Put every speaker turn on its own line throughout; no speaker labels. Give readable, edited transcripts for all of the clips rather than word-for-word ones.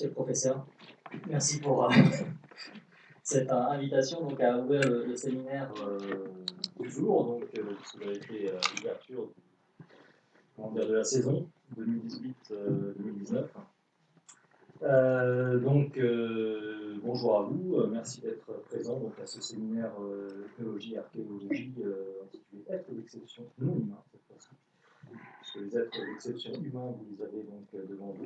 Monsieur le professeur, merci pour cette invitation donc, à ouvrir le séminaire du jour, donc, puisque vous avez fait l'ouverture de la saison 2018-2019. Bonjour à vous, merci d'être présent donc, à ce séminaire écologie et archéologie intitulé Êtres d'exception non humains cette fois-ci. Parce que les êtres d'exception humains, vous les avez donc devant vous.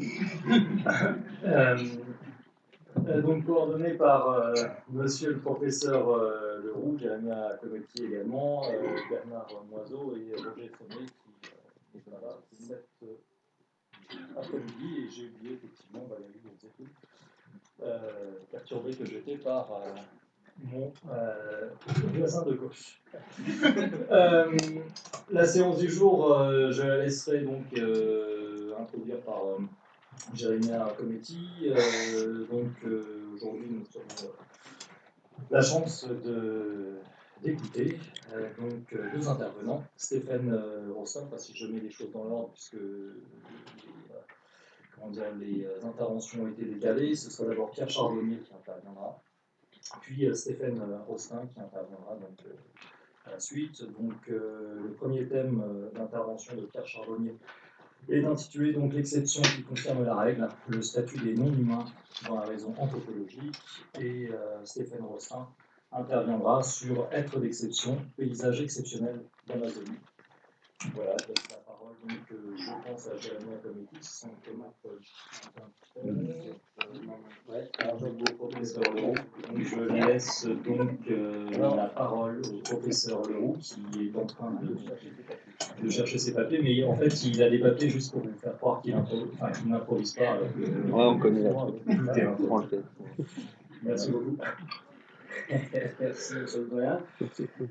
Donc coordonné par monsieur le professeur Leroux, Jérémy Cometti également, Bernard Moiseau et Roger Sommet qui est là cet après-midi. Et j'ai oublié effectivement Valérie Zétou, perturbé que j'étais par mon voisin de gauche. La séance du jour, je la laisserai donc introduire par Jérémy Cometti. Aujourd'hui, nous avons la chance d'écouter deux intervenants. Stéphane Rostin, si je mets les choses dans l'ordre, puisque les interventions ont été décalées. Ce sera d'abord Pierre Chardonnier qui interviendra, puis Stéphane Rostin qui interviendra à la suite. Le premier thème d'intervention de Pierre Chardonnier est d'intituler l'exception qui confirme la règle, le statut des non-humains dans la raison anthropologique, et Stéphane Rostin interviendra sur être d'exception, paysage exceptionnel d'Amazonie. Voilà, je laisse la parole je pense à Jérémy Cometti, sans je laisse la parole au professeur Leroux qui est en train de chercher ses papiers, mais en fait il a des papiers juste pour vous faire croire qu'il n'improvise pas.
On connaît
tout est improvisé. Merci beaucoup.
Merci, monsieur le doyen.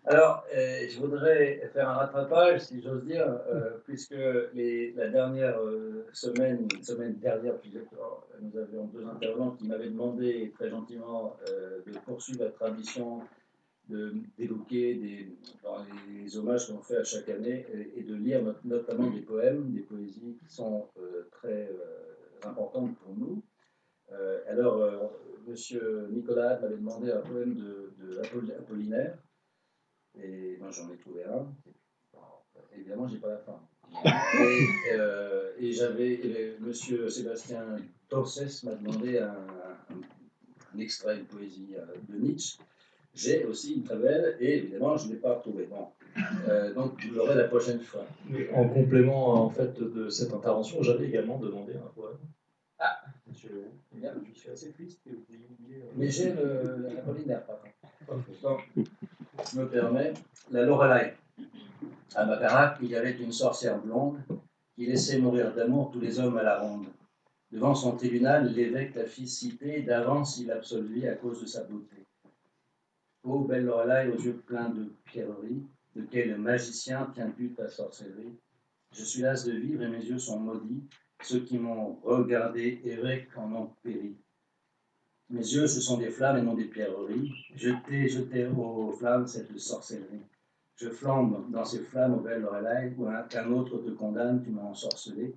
Alors, je voudrais faire un rattrapage, si j'ose dire, puisque la dernière semaine dernière, nous avions deux intervenants qui m'avaient demandé très gentiment de poursuivre la tradition d'évoquer dans les hommages qu'on fait à chaque année et de lire notamment des poèmes, des poésies qui sont très importantes pour nous. Monsieur Nicolas m'avait demandé un poème de Apollinaire, et moi j'en ai trouvé un. Évidemment, j'ai pas la fin. Et monsieur Sébastien Torces m'a demandé un extrait de poésie de Nietzsche. J'ai aussi une très belle, et évidemment, je ne l'ai pas retrouvée. Bon. Donc, vous l'aurez la prochaine fois.
Mais en complément en fait, de cette intervention, j'avais également demandé un poème.
Ah,
monsieur Leroux.
Bien.
Je suis assez triste que vous ayez oublié.
Mais j'ai l'Apollinaire, par contre. Donc, je me permets, la Loreley. À Baccarat, il y avait une sorcière blonde qui laissait mourir d'amour tous les hommes à la ronde. Devant son tribunal, l'évêque la fit citer, d'avance il absolvit à cause de sa beauté. Ô belle Loreley aux yeux pleins de pierreries, de quel magicien tiens-tu ta sorcellerie? Je suis las de vivre et mes yeux sont maudits, ceux qui m'ont regardé évêque en ont péri. Mes yeux, ce sont des flammes et non des pierreries. Jetez aux flammes cette sorcellerie. Je flambe dans ces flammes, ô belle Loreley, ou qu'un autre te condamne, tu m'as ensorcelé.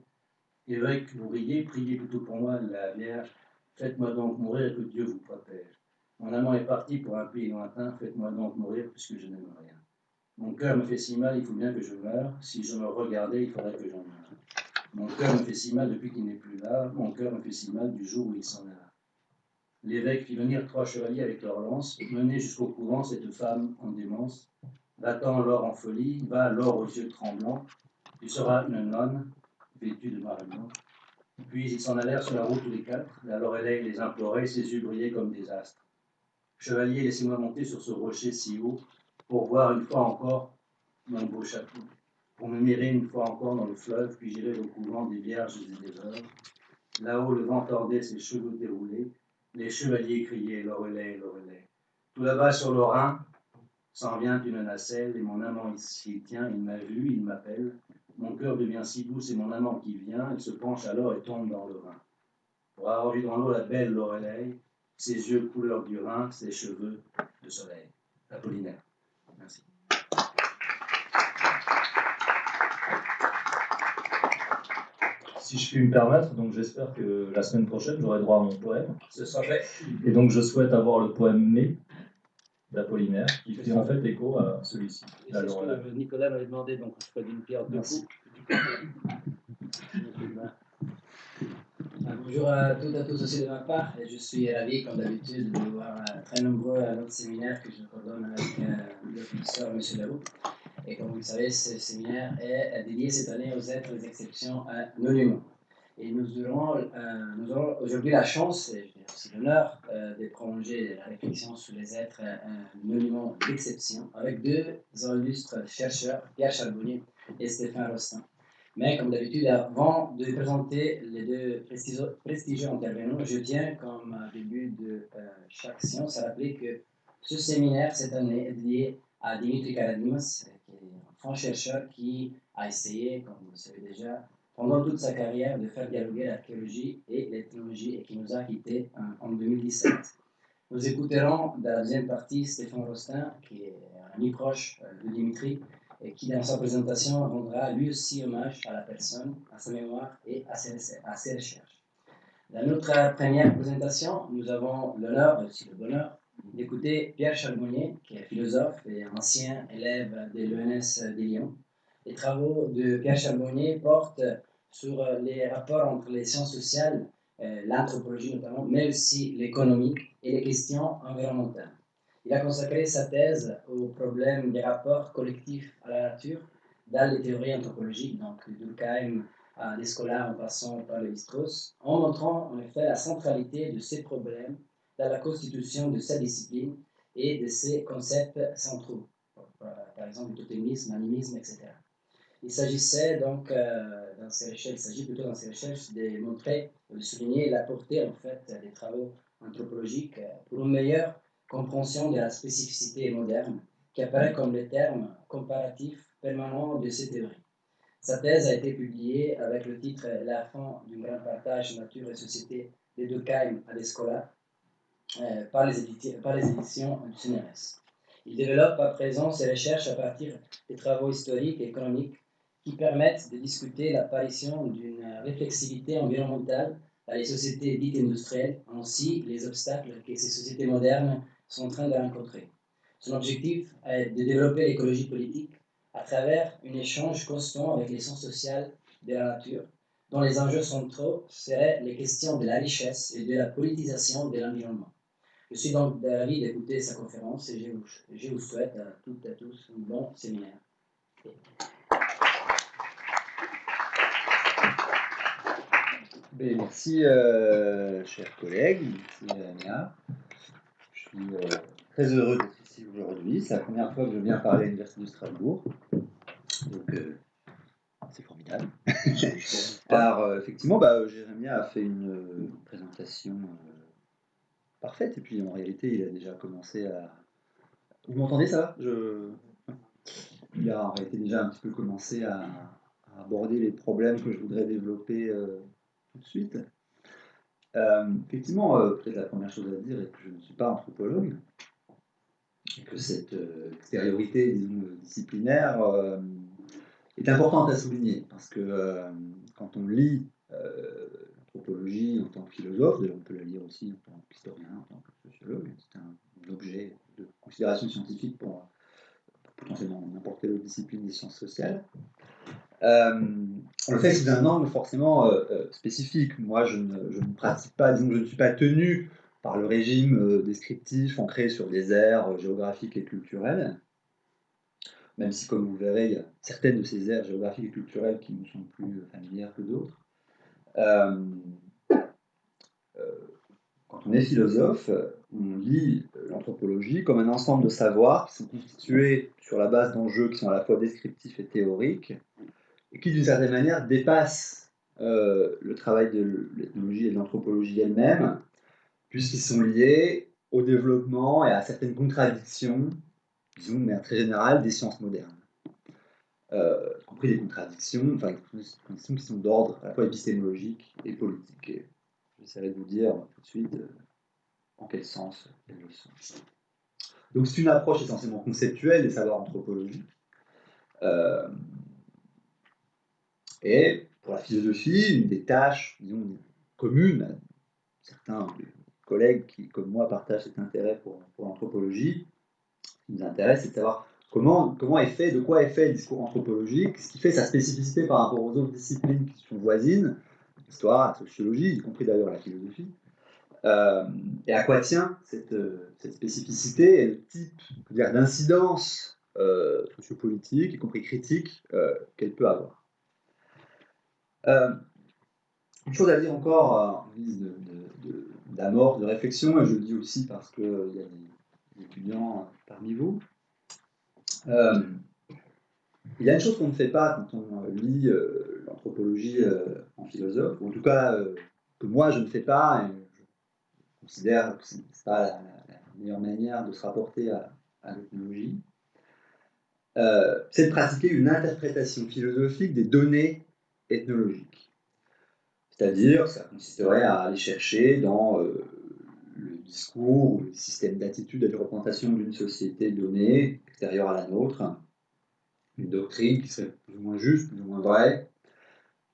Évêque, vous riez, priez plutôt pour moi, la Vierge. Faites-moi donc mourir et que Dieu vous protège. Mon amant est parti pour un pays lointain, faites-moi donc mourir puisque je n'aime rien. Mon cœur me fait si mal, il faut bien que je meure. Si je me regardais, il faudrait que j'en meure. Mon cœur me fait si mal depuis qu'il n'est plus là. Mon cœur me fait si mal du jour où il s'en alla. L'évêque fit venir 3 chevaliers avec leurs lances, mener jusqu'au couvent cette femme en démence. Va-t'en l'or en folie, va l'or aux yeux tremblants, tu seras une nonne, vêtue de marine blanc. Puis ils s'en allèrent sur la route tous les quatre, la Loreley les implorait, ses yeux brillaient comme des astres. Chevalier, laissez-moi monter sur ce rocher si haut, pour voir une fois encore mon beau château, pour me mirer une fois encore dans le fleuve, puis j'irai au couvent des vierges et des veuves. Là-haut, le vent tordait ses cheveux déroulés, les chevaliers criaient Loreley, Loreley. Tout là-bas sur le Rhin, s'en vient une nacelle, et mon amant s'y tient, il m'a vu, il m'appelle. Mon cœur devient si doux, c'est mon amant qui vient, il se penche alors et tombe dans le Rhin. Pour avoir vu dans l'eau la belle Loreley, ses yeux couleur du Rhin, ses cheveux de soleil. Apollinaire. Merci.
si je puis me permettre, donc j'espère que la semaine prochaine, j'aurai droit à mon poème.
Ce sera fait.
Et donc je souhaite avoir le poème Mai d'Apollinaire, qui fait en fait écho à celui-ci.
Et c'est ce que Nicolas m'avait demandé, donc on se fait d'une pierre deux coups.
Bonjour à toutes et à tous aussi de ma part, et je suis ravi, comme d'habitude, de vous voir très nombreux à notre séminaire que je coordonne avec le professeur M. Leroux. Et comme vous le savez, ce séminaire est dédié cette année aux êtres des exceptions anonymes. Et nous aurons aujourd'hui la chance, et je dirais aussi l'honneur, de prolonger la réflexion sur les êtres anonymes d'exception avec deux illustres chercheurs, Pierre Charbonnier et Stéphane Rostin. Mais comme d'habitude, avant de présenter les deux prestigieux intervenants, je tiens, comme début de chaque séance, à rappeler que ce séminaire, cette année, est dédié à Dimitri Karadimas, qui est un franc chercheur qui a essayé, comme vous le savez déjà, pendant toute sa carrière, de faire dialoguer l'archéologie et l'ethnologie et qui nous a quittés en 2017. Nous écouterons dans la deuxième partie Stéphane Rostin, qui est un ami proche de Dimitri, et qui, dans sa présentation, rendra lui aussi hommage à la personne, à sa mémoire et à ses recherches. Dans notre première présentation, nous avons l'honneur, et aussi le bonheur, d'écouter Pierre Charbonnier, qui est philosophe et ancien élève de l'ENS de Lyon. Les travaux de Pierre Charbonnier portent sur les rapports entre les sciences sociales, l'anthropologie notamment, mais aussi l'économie et les questions environnementales. Il a consacré sa thèse au problème des rapports collectifs à la nature dans les théories anthropologiques, donc de Durkheim à Descola en passant par Lévi-Strauss, en montrant en effet la centralité de ces problèmes dans la constitution de sa discipline et de ses concepts centraux, par exemple le totémisme, l'animisme, etc. Il s'agissait donc dans ces recherches, il s'agit plutôt dans ces recherches de montrer, de souligner la portée en fait des travaux anthropologiques pour une meilleure compréhension de la spécificité moderne, qui apparaît comme le terme comparatif permanent de ces théories. Sa thèse a été publiée avec le titre La fin du grand partage nature et société de Durkheim à Descola par les éditions du CNRS. Il développe à présent ses recherches à partir des travaux historiques et économiques qui permettent de discuter l'apparition d'une réflexivité environnementale dans les sociétés dites industrielles, ainsi les obstacles que ces sociétés modernes sont en train de rencontrer. Son objectif est de développer l'écologie politique à travers un échange constant avec les sciences sociales de la nature, dont les enjeux centraux seraient les questions de la richesse et de la politisation de l'environnement. Je suis donc ravi d'écouter sa conférence et je vous souhaite à toutes et à tous un bon séminaire.
Merci, chers collègues, merci Ania. Je suis très heureux d'être ici aujourd'hui. C'est la première fois que je viens parler à l'Université de Strasbourg. Donc, c'est formidable. Alors, effectivement, Jérémia a fait une présentation parfaite. Et puis, en réalité, il a déjà commencé à... Vous m'entendez, ça va Il a en réalité déjà un petit peu commencé à aborder les problèmes que je voudrais développer tout de suite. Effectivement, peut-être la première chose à dire est que je ne suis pas anthropologue, et que cette extériorité, disons, disciplinaire est importante à souligner, parce que quand on lit l'anthropologie en tant que philosophe, on peut la lire aussi en tant qu'historien, en tant que sociologue, c'est un objet de considération scientifique pour potentiellement n'importe quelle autre discipline des sciences sociales. On le fait sous un angle forcément spécifique. Moi, je ne pratique pas, disons que je ne suis pas tenu par le régime descriptif ancré sur des aires géographiques et culturelles, même si, comme vous le verrez, il y a certaines de ces aires géographiques et culturelles qui nous sont plus familières que d'autres. Quand on est philosophe, on lit l'anthropologie comme un ensemble de savoirs qui sont constitués sur la base d'enjeux qui sont à la fois descriptifs et théoriques, et qui, d'une certaine manière, dépassent le travail de l'ethnologie et de l'anthropologie elle-même, puisqu'ils sont liés au développement et à certaines contradictions, disons, de manière très générale, des sciences modernes. Y compris des contradictions, qui sont d'ordre à la fois épistémologique et politique. Et j'essaierai de vous dire tout de suite en quel sens elles le sont. Donc c'est une approche essentiellement conceptuelle des savoirs anthropologiques. Et pour la philosophie, une des tâches, disons, communes à certains collègues qui, comme moi, partagent cet intérêt pour l'anthropologie, ce qui nous intéresse, c'est de savoir comment est fait, de quoi est fait le discours anthropologique, ce qui fait sa spécificité par rapport aux autres disciplines qui sont voisines, l'histoire, la sociologie, y compris d'ailleurs la philosophie, et à quoi tient cette spécificité et le type d'incidence sociopolitique, y compris critique, qu'elle peut avoir. Une chose à dire encore en guise d'amorce, de réflexion, et je le dis aussi parce qu'il y a des étudiants parmi vous. Il y a une chose qu'on ne fait pas quand on lit l'anthropologie en philosophe, ou en tout cas que moi je ne fais pas, et je considère que ce n'est pas la meilleure manière de se rapporter à l'ethnologie, c'est de pratiquer une interprétation philosophique des données ethnologiques. C'est-à-dire, ça consisterait à aller chercher dans le discours, le système d'attitude et de représentation d'une société donnée, extérieure à la nôtre, une doctrine qui serait plus ou moins juste, plus ou moins vraie,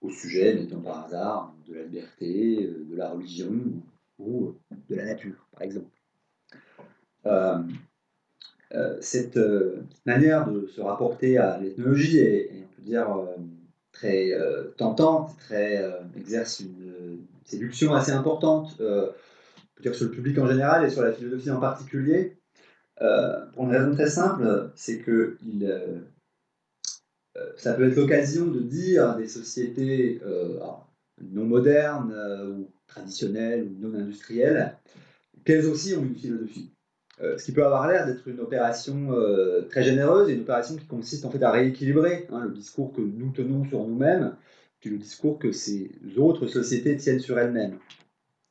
au sujet, mettons par hasard, de la liberté, de la religion ou de la nature, par exemple. Cette manière de se rapporter à l'ethnologie est, on peut dire, très tentante, exerce une séduction assez importante, on peut dire sur le public en général et sur la philosophie en particulier, pour une raison très simple, c'est que ça peut être l'occasion de dire des sociétés non modernes ou traditionnelles ou non industrielles qu'elles aussi ont une philosophie. Ce qui peut avoir l'air d'être une opération très généreuse et une opération qui consiste en fait à rééquilibrer le discours que nous tenons sur nous-mêmes, puis le discours que ces autres sociétés tiennent sur elles-mêmes.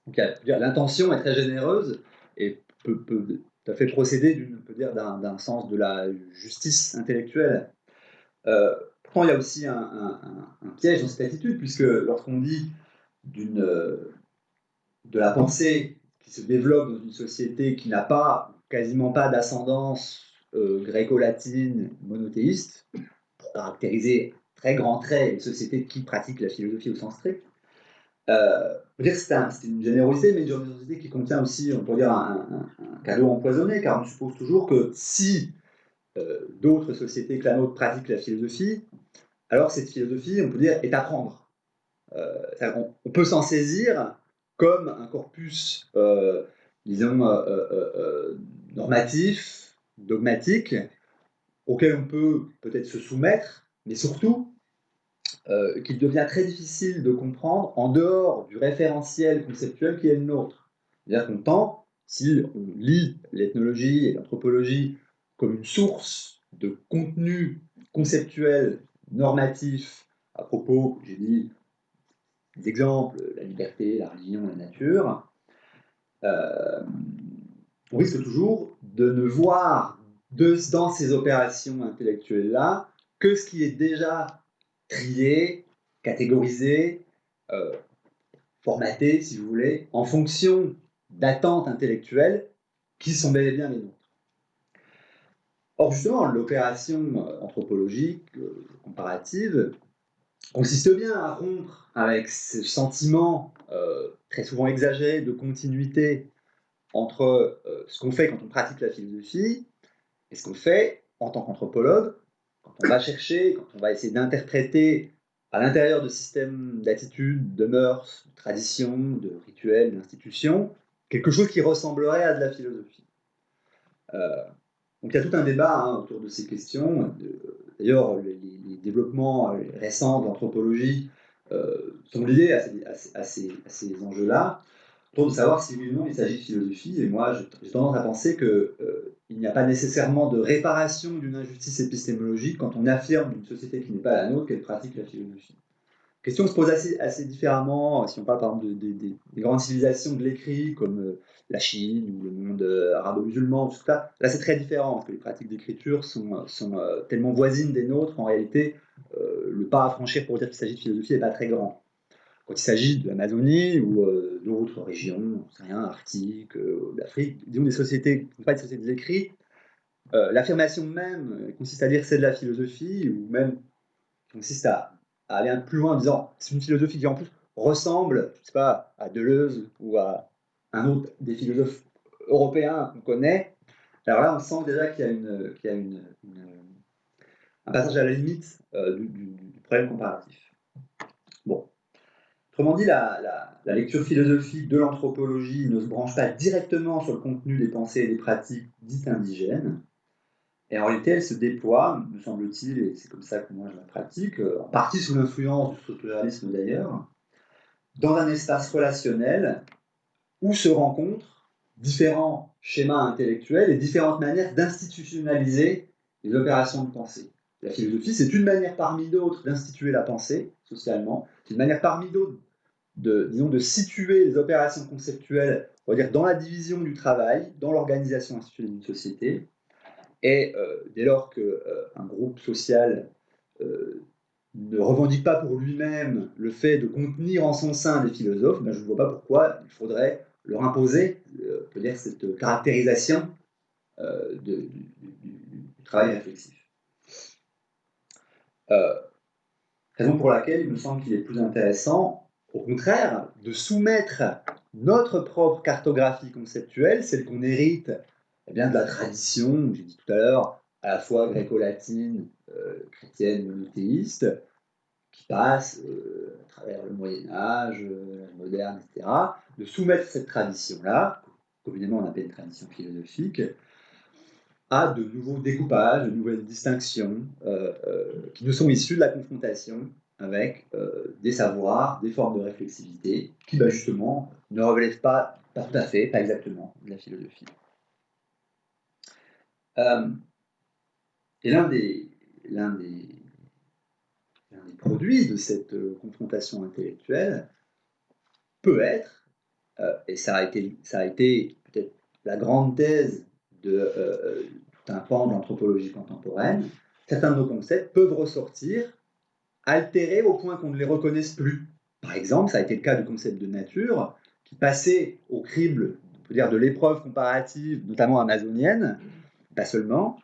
Donc l'intention est très généreuse et peut tout à fait procéder d'un sens de la justice intellectuelle. Pourtant, il y a aussi un piège dans cette attitude, puisque lorsqu'on dit de la pensée qui se développe dans une société qui n'a quasiment pas d'ascendance gréco-latine monothéiste, pour caractériser très grand trait une société qui pratique la philosophie au sens strict, on peut dire que c'est une générosité, mais une générosité qui contient aussi, on peut dire, un cadeau empoisonné, car on suppose toujours que si d'autres sociétés que la nôtre pratiquent la philosophie, alors cette philosophie, on peut dire, est à prendre. On peut s'en saisir comme un corpus, disons, normatif, dogmatique, auquel on peut peut-être se soumettre, mais surtout qu'il devient très difficile de comprendre en dehors du référentiel conceptuel qui est le nôtre. C'est-à-dire qu'on tend, si on lit l'ethnologie et l'anthropologie comme une source de contenu conceptuel, normatif, à propos, j'ai dit, des exemples, la liberté, la religion, la nature, on risque toujours de ne voir dans ces opérations intellectuelles-là que ce qui est déjà trié, catégorisé, formaté, si vous voulez, en fonction d'attentes intellectuelles qui sont bel et bien les nôtres. Or, justement, l'opération anthropologique comparative consiste bien à rompre avec ce sentiment très souvent exagéré de continuité entre ce qu'on fait quand on pratique la philosophie et ce qu'on fait en tant qu'anthropologue, quand on va chercher, quand on va essayer d'interpréter à l'intérieur de systèmes d'attitudes, de mœurs, de traditions, de rituels, d'institutions, quelque chose qui ressemblerait à de la philosophie. Donc il y a tout un débat autour de ces questions. D'ailleurs, les développements récents de l'anthropologie sont liés à ces enjeux-là, autour de savoir si oui ou non il s'agit de philosophie. Et moi, j'ai tendance à penser qu'il n'y a pas nécessairement de réparation d'une injustice épistémologique quand on affirme d'une société qui n'est pas la nôtre qu'elle pratique la philosophie. La question se pose assez différemment si on parle par exemple des grandes civilisations de l'écrit comme la Chine ou le monde arabo-musulman, tout ça. Là, c'est très différent parce que les pratiques d'écriture sont tellement voisines des nôtres. En réalité, le pas à franchir pour dire qu'il s'agit de philosophie n'est pas très grand. Quand il s'agit de l'Amazonie ou d'autres régions, Arctique, d'Afrique, disons des sociétés qui ne sont pas des sociétés de l'écrit, l'affirmation même consiste à dire que c'est de la philosophie ou même consiste à à aller un peu plus loin en disant c'est une philosophie qui en plus ressemble, je sais pas, à Deleuze ou à un autre des philosophes européens qu'on connaît. Alors là, on sent déjà qu'il y a un passage à la limite du problème comparatif. Bon. Autrement dit, la lecture philosophique de l'anthropologie ne se branche pas directement sur le contenu des pensées et des pratiques dites indigènes. Et en réalité, elle se déploie, me semble-t-il, et c'est comme ça que moi je la pratique, en partie sous l'influence du structuralisme d'ailleurs, dans un espace relationnel où se rencontrent différents schémas intellectuels et différentes manières d'institutionnaliser les opérations de pensée. La philosophie, c'est une manière parmi d'autres d'instituer la pensée socialement, c'est une manière parmi d'autres de situer les opérations conceptuelles, on va dire, dans la division du travail, dans l'organisation institutionnelle d'une société. Et dès lors qu'un groupe social ne revendique pas pour lui-même le fait de contenir en son sein des philosophes, ben je ne vois pas pourquoi il faudrait leur imposer on peut dire, cette caractérisation du travail réflexif. Raison pour laquelle il me semble qu'il est plus intéressant, au contraire, de soumettre notre propre cartographie conceptuelle, celle qu'on hérite eh bien, de la tradition, j'ai dit tout à l'heure, à la fois gréco-latine, chrétienne, monothéiste, qui passe à travers le Moyen-Âge, l'âge moderne, etc., de soumettre cette tradition-là, communément on appelle une tradition philosophique, à de nouveaux découpages, de nouvelles distinctions qui nous sont issues de la confrontation avec des savoirs, des formes de réflexivité qui, bah, justement, ne relèvent pas tout à fait, pas exactement, de la philosophie. Et l'un des produits de cette confrontation intellectuelle peut être, et ça a été peut-être la grande thèse de tout un pan de l'anthropologie contemporaine, certains de nos concepts peuvent ressortir altérés au point qu'on ne les reconnaisse plus. Par exemple, ça a été le cas du concept de nature, qui passait au crible, on peut dire, de l'épreuve comparative, notamment amazonienne, pas seulement,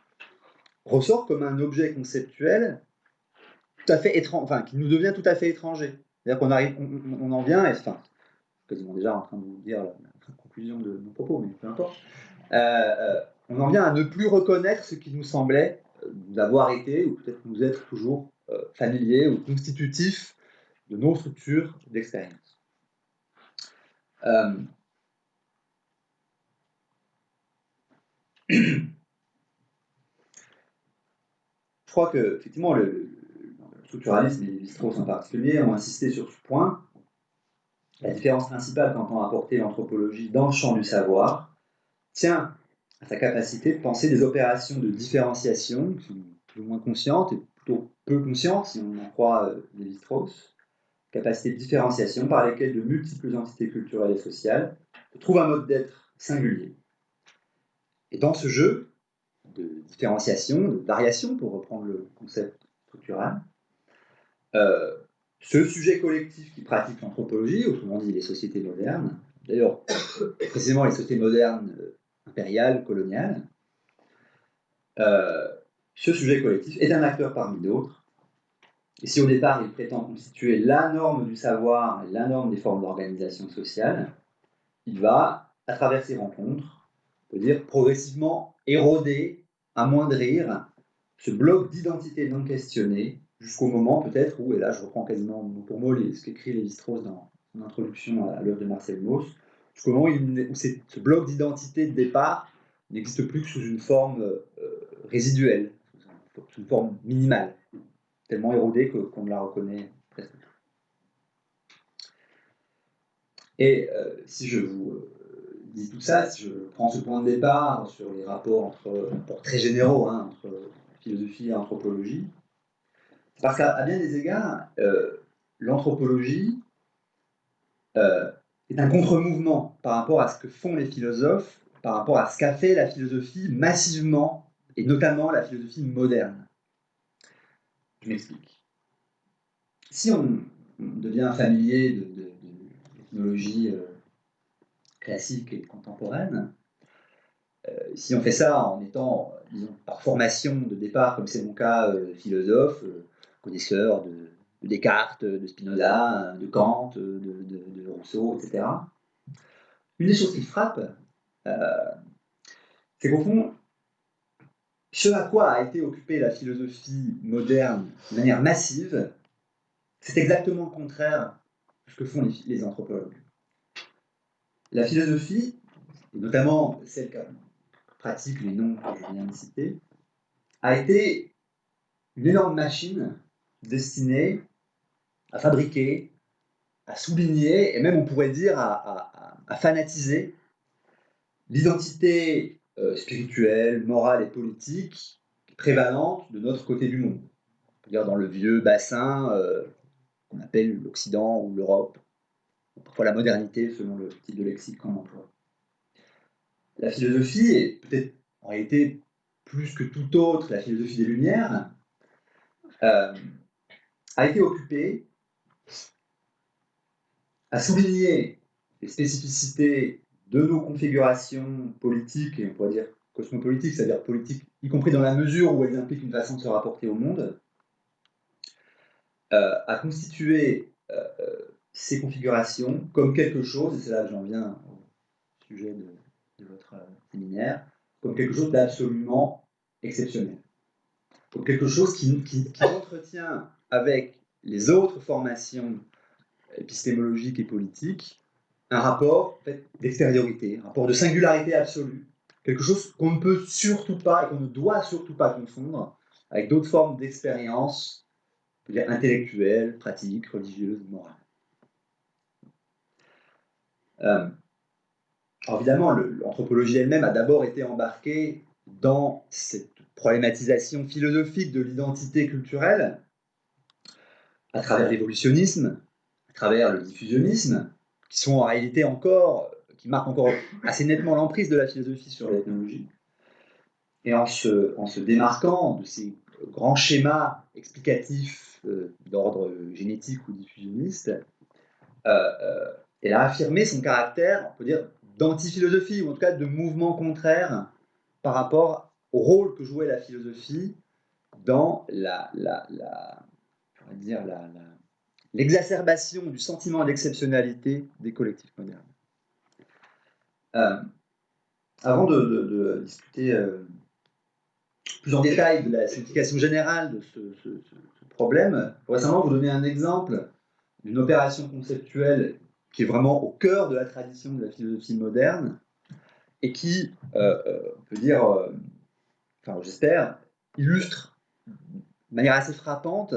ressort comme un objet conceptuel tout à fait étrange, enfin, qui nous devient tout à fait étranger. C'est-à-dire on en vient, et enfin, quasiment déjà en train de vous dire la conclusion de mon propos, mais peu importe. On en vient à ne plus reconnaître ce qui nous semblait nous avoir été, ou peut-être nous être toujours familier ou constitutif de nos structures d'expérience. Je crois que, effectivement, le structuralisme et Lévi-Strauss en particulier ont insisté sur ce point. La différence principale qu'entend apporter l'anthropologie dans le champ du savoir tient à sa capacité de penser des opérations de différenciation qui sont plus ou moins conscientes et plutôt peu conscientes, si on en croit Lévi-Strauss, capacité de différenciation par lesquelles de multiples entités culturelles et sociales trouvent un mode d'être singulier. Et dans ce jeu de différenciation, de variation, pour reprendre le concept structural, ce sujet collectif qui pratique l'anthropologie, autrement dit les sociétés modernes, d'ailleurs précisément les sociétés modernes impériales, coloniales, ce sujet collectif est un acteur parmi d'autres. Et si au départ il prétend constituer la norme du savoir et la norme des formes d'organisation sociale, il va, à travers ces rencontres, on peut dire progressivement éroder, amoindrir ce bloc d'identité non questionnée jusqu'au moment peut-être où, et là je reprends quasiment mot pour mot ce qu'écrit Lévi-Strauss dans son introduction à l'œuvre de Marcel Mauss, jusqu'au moment où ce bloc d'identité de départ n'existe plus que sous une forme résiduelle, sous une forme minimale, tellement érodée qu'on ne la reconnaît presque plus. Et si je vous dis tout ça, si je prends ce point de départ sur les rapports très généraux entre philosophie et anthropologie, c'est parce qu'à bien des égards, l'anthropologie est un contre-mouvement par rapport à ce que font les philosophes, par rapport à ce qu'a fait la philosophie massivement, et notamment la philosophie moderne. Je m'explique. Si on devient familier de l'ethnologie classique et contemporaine, si on fait ça en étant, disons, par formation de départ, comme c'est mon cas, philosophe, connaisseur de Descartes, de Spinoza, de Kant, de Rousseau, etc. Une des choses qui frappe, c'est qu'au fond, ce à quoi a été occupée la philosophie moderne de manière massive, c'est exactement le contraire de ce que font les anthropologues. La philosophie, et notamment celle qui pratique les noms que je viens de citer, a été une énorme machine destinée à fabriquer, à souligner, et même on pourrait dire à fanatiser l'identité spirituelle, morale et politique prévalente de notre côté du monde. On peut dire dans le vieux bassin qu'on appelle l'Occident ou l'Europe, ou parfois la modernité selon le type de lexique qu'on emploie. La philosophie, et peut-être en réalité plus que tout autre la philosophie des Lumières, a été occupée à souligner les spécificités de nos configurations politiques, et on pourrait dire cosmopolitiques, c'est-à-dire politiques, y compris dans la mesure où elles impliquent une façon de se rapporter au monde, à constituer ces configurations comme quelque chose, et c'est là que j'en viens au sujet de votre séminaire, comme quelque chose d'absolument exceptionnel. Comme quelque chose qui entretient avec les autres formations épistémologiques et politiques un rapport en fait, d'extériorité, un rapport de singularité absolue, quelque chose qu'on ne peut surtout pas et qu'on ne doit surtout pas confondre avec d'autres formes d'expérience, on peut dire intellectuelles, pratiques, religieuses, morales. Alors évidemment, l'anthropologie elle-même a d'abord été embarquée dans cette problématisation philosophique de l'identité culturelle à travers l'évolutionnisme, à travers le diffusionnisme, qui sont en réalité qui marquent encore assez nettement l'emprise de la philosophie sur l'ethnologie. Et en se démarquant de ces grands schémas explicatifs d'ordre génétique ou diffusionniste, elle a affirmé son caractère, on peut dire, d'antiphilosophie, ou en tout cas de mouvement contraire par rapport au rôle que jouait la philosophie dans l'exacerbation du sentiment d'exceptionnalité des collectifs modernes. Avant de discuter plus en détail de la signification générale de ce problème, je voudrais simplement vous donner un exemple d'une opération conceptuelle qui est vraiment au cœur de la tradition de la philosophie moderne et qui, on peut dire, enfin j'espère, illustre de manière assez frappante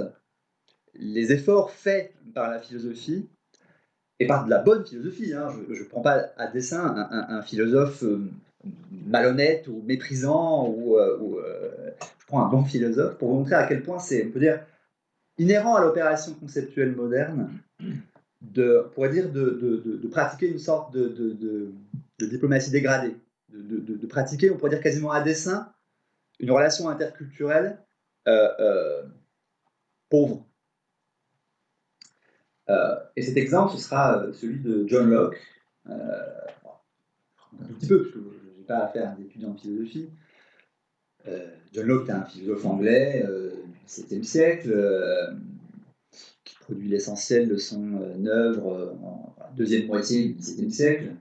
les efforts faits par la philosophie et par de la bonne philosophie. Hein. Je ne prends pas à dessein un philosophe malhonnête ou méprisant, je prends un bon philosophe pour vous montrer à quel point c'est, on peut dire, inhérent à l'opération conceptuelle moderne on pourrait dire, de pratiquer une sorte de diplomatie dégradée, de pratiquer, on pourrait dire quasiment à dessein, une relation interculturelle pauvre. Et cet exemple, ce sera celui de John Locke, un tout petit peu, parce que je n'ai pas affaire à des étudiants en philosophie. John Locke est un philosophe anglais du XVIIe siècle, qui produit l'essentiel de son œuvre en deuxième moitié du XVIIe siècle,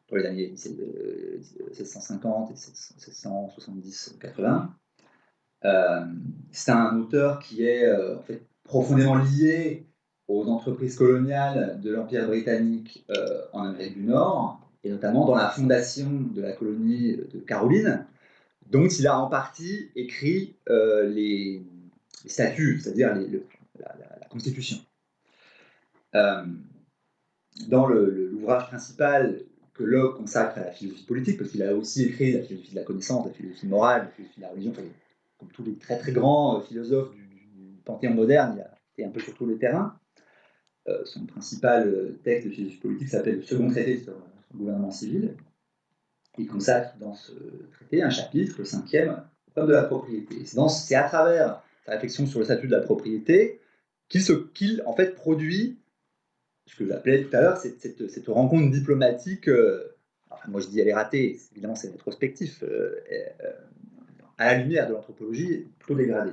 pour les années 1750 et 1770-80. C'est un auteur qui est en fait profondément lié aux entreprises coloniales de l'Empire britannique en Amérique du Nord, et notamment dans la fondation de la colonie de Caroline, dont il a en partie écrit les statuts, c'est-à-dire la Constitution. Dans l'ouvrage principal que Locke consacre à la philosophie politique, parce qu'il a aussi écrit la philosophie de la connaissance, la philosophie morale, la philosophie de la religion, enfin, comme tous les très très grands philosophes du panthéon moderne, il a été un peu sur tous les terrains. Son principal texte de philosophie politique s'appelle le Second traité sur le gouvernement civil. Il consacre dans ce traité un chapitre, le 5e, au problème de la propriété. C'est à travers sa réflexion sur le statut de la propriété qu'il en fait produit ce que j'appelais tout à l'heure cette rencontre diplomatique. Enfin, moi je dis elle est ratée, évidemment c'est rétrospectif, à la lumière de l'anthropologie plutôt dégradée.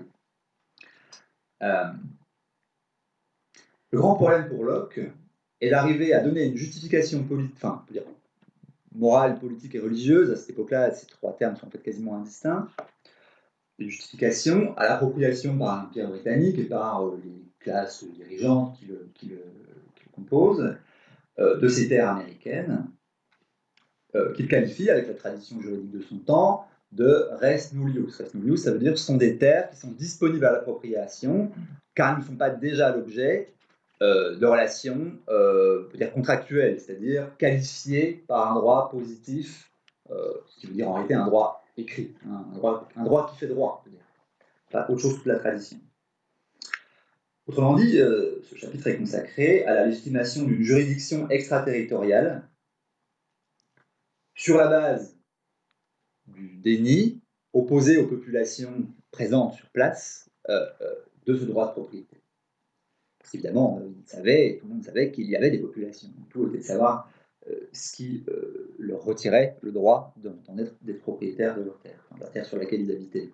Le grand problème pour Locke est d'arriver à donner une justification politique, enfin, on peut dire morale, politique et religieuse. À cette époque-là, ces trois termes sont en fait quasiment indistincts. Une justification à l'appropriation par l'Empire britannique et par les classes dirigeantes qui le composent de ces terres américaines, qu'il qualifie, avec la tradition juridique de son temps, de res nullius. Res nullius, ça veut dire que ce sont des terres qui sont disponibles à l'appropriation, car elles ne font pas déjà l'objet de relations peut-dire contractuelles, c'est-à-dire qualifiées par un droit positif, ce qui veut dire en réalité un droit écrit, hein, un droit qui fait droit, pas autre chose que la tradition. Autrement dit, ce chapitre est consacré à la légitimation d'une juridiction extraterritoriale sur la base du déni opposé aux populations présentes sur place de ce droit de propriété. Parce qu'évidemment, tout le monde savait qu'il y avait des populations. Tout était de savoir ce qui leur retirait le droit d'être propriétaires de leur terre, enfin, de la terre sur laquelle ils habitaient.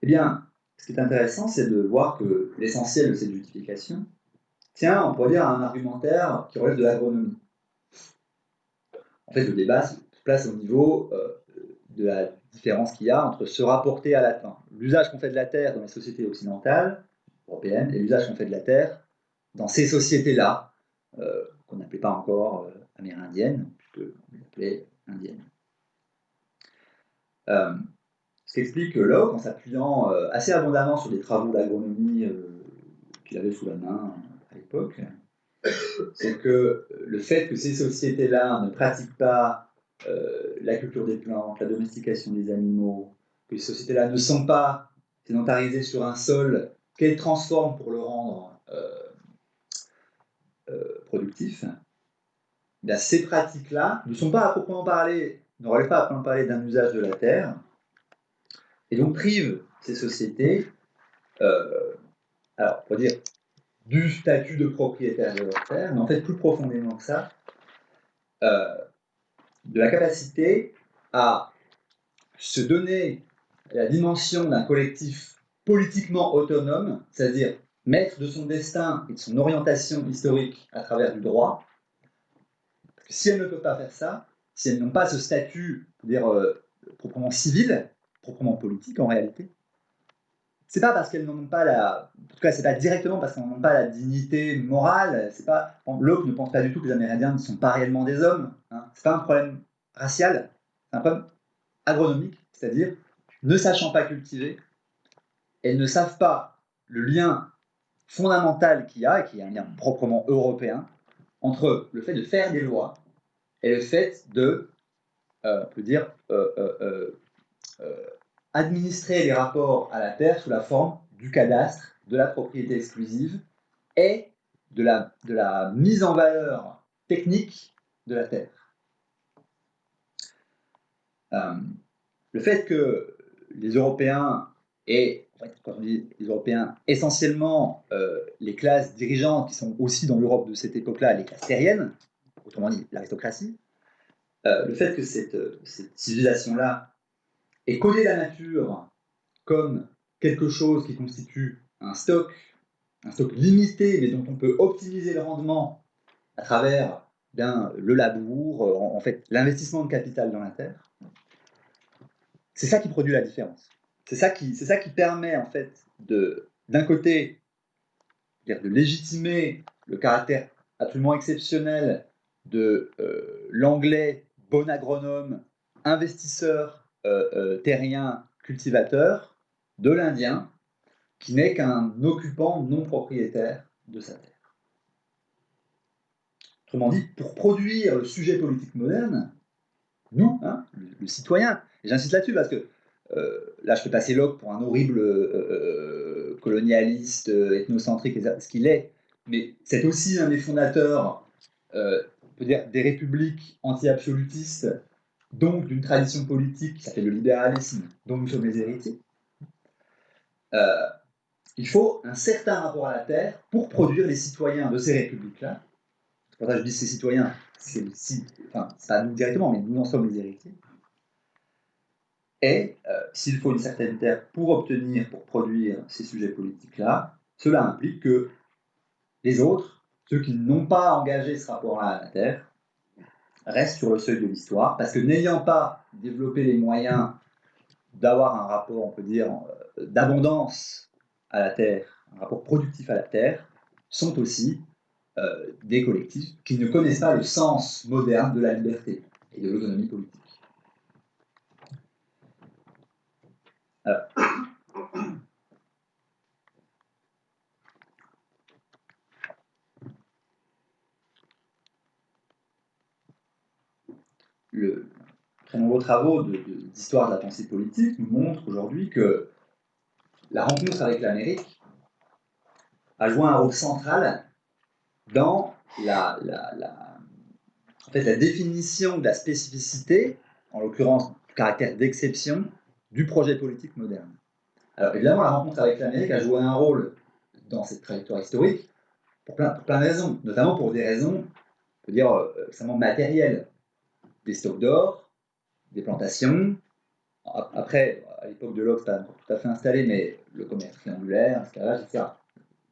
Eh bien, ce qui est intéressant, c'est de voir que l'essentiel de cette justification tient, on pourrait dire, à un argumentaire qui relève de l'agronomie. En fait, le débat se place au niveau de la différence qu'il y a entre se rapporter à la l'usage qu'on fait de la terre dans les sociétés occidentales, européennes, et l'usage qu'on fait de la terre dans ces sociétés-là, qu'on n'appelait pas encore amérindiennes, puisqu'on les appelait indiennes. Ce qu'explique Locke, en s'appuyant assez abondamment sur des travaux d'agronomie qu'il avait sous la main à l'époque, c'est que le fait que ces sociétés-là ne pratiquent pas la culture des plantes, la domestication des animaux, que ces sociétés-là ne sont pas sédentarisées sur un sol qu'elles transforment pour le rendre productif, bien, ces pratiques-là ne sont pas à proprement parler, ne relèvent pas à proprement parler d'un usage de la terre, et donc privent ces sociétés, alors on va dire, du statut de propriétaire de leur terre, mais en fait plus profondément que ça, de la capacité à se donner la dimension d'un collectif politiquement autonome, c'est-à-dire maître de son destin et de son orientation historique à travers du droit. Parce que si elles ne peuvent pas faire ça, si elles n'ont pas ce statut, dire, proprement civil, proprement politique en réalité, c'est pas parce qu'elles n'en ont pas la... En tout cas, c'est pas directement parce qu'elles n'en ont pas la dignité morale. C'est pas... Locke ne pense pas du tout que les Amérindiens ne sont pas réellement des hommes. Hein. C'est pas un problème racial, c'est un problème agronomique, c'est-à-dire ne sachant pas cultiver, elles ne savent pas le lien fondamental qu'il y a, et qui est un lien proprement européen, entre le fait de faire des lois et le fait de, on peut dire, administrer les rapports à la terre sous la forme du cadastre, de la propriété exclusive et de la mise en valeur technique de la terre. Le fait que les Européens et, quand on dit les Européens, essentiellement les classes dirigeantes qui sont aussi dans l'Europe de cette époque-là, les classes terriennes, autrement dit l'aristocratie, le fait que cette civilisation-là ait codé la nature comme quelque chose qui constitue un stock limité, mais dont on peut optimiser le rendement à travers le labour, en fait l'investissement de capital dans la terre, c'est ça qui produit la différence. C'est ça qui permet en fait d'un côté de légitimer le caractère absolument exceptionnel de l'anglais bon agronome, investisseur terrien, cultivateur, de l'Indien, qui n'est qu'un occupant non propriétaire de sa terre. Autrement dit, pour produire le sujet politique moderne, nous, hein, le citoyen, et j'insiste là-dessus parce que là je peux passer Locke pour un horrible colonialiste, ethnocentrique, ce qu'il est, mais c'est aussi un des fondateurs on peut dire, des républiques anti-absolutistes, donc d'une tradition politique qui s'appelle le libéralisme, dont nous sommes les héritiers. Il faut un certain rapport à la terre pour produire les citoyens de ces républiques-là. C'est pour ça que je dis ces citoyens, c'est pas nous directement, mais nous en sommes les héritiers. Et s'il faut une certaine terre pour produire ces sujets politiques-là, cela implique que les autres, ceux qui n'ont pas engagé ce rapport-là à la terre, restent sur le seuil de l'histoire, parce que n'ayant pas développé les moyens d'avoir un rapport, on peut dire, d'abondance à la terre, un rapport productif à la terre, sont aussi des collectifs qui ne connaissent pas le sens moderne de la liberté et de l'autonomie politique. Alors, le très nombreux travaux d'histoire de la pensée politique nous montrent aujourd'hui que la rencontre avec l'Amérique a joué un rôle central dans en fait, la définition de la spécificité, en l'occurrence du caractère d'exception, du projet politique moderne. Alors évidemment, la rencontre avec l'Amérique a joué un rôle dans cette trajectoire historique pour plein de raisons, notamment pour des raisons, on peut dire, extrêmement matérielles. Des stocks d'or, des plantations. Après, à l'époque de Locke, pas tout à fait installé, mais le commerce triangulaire, etc.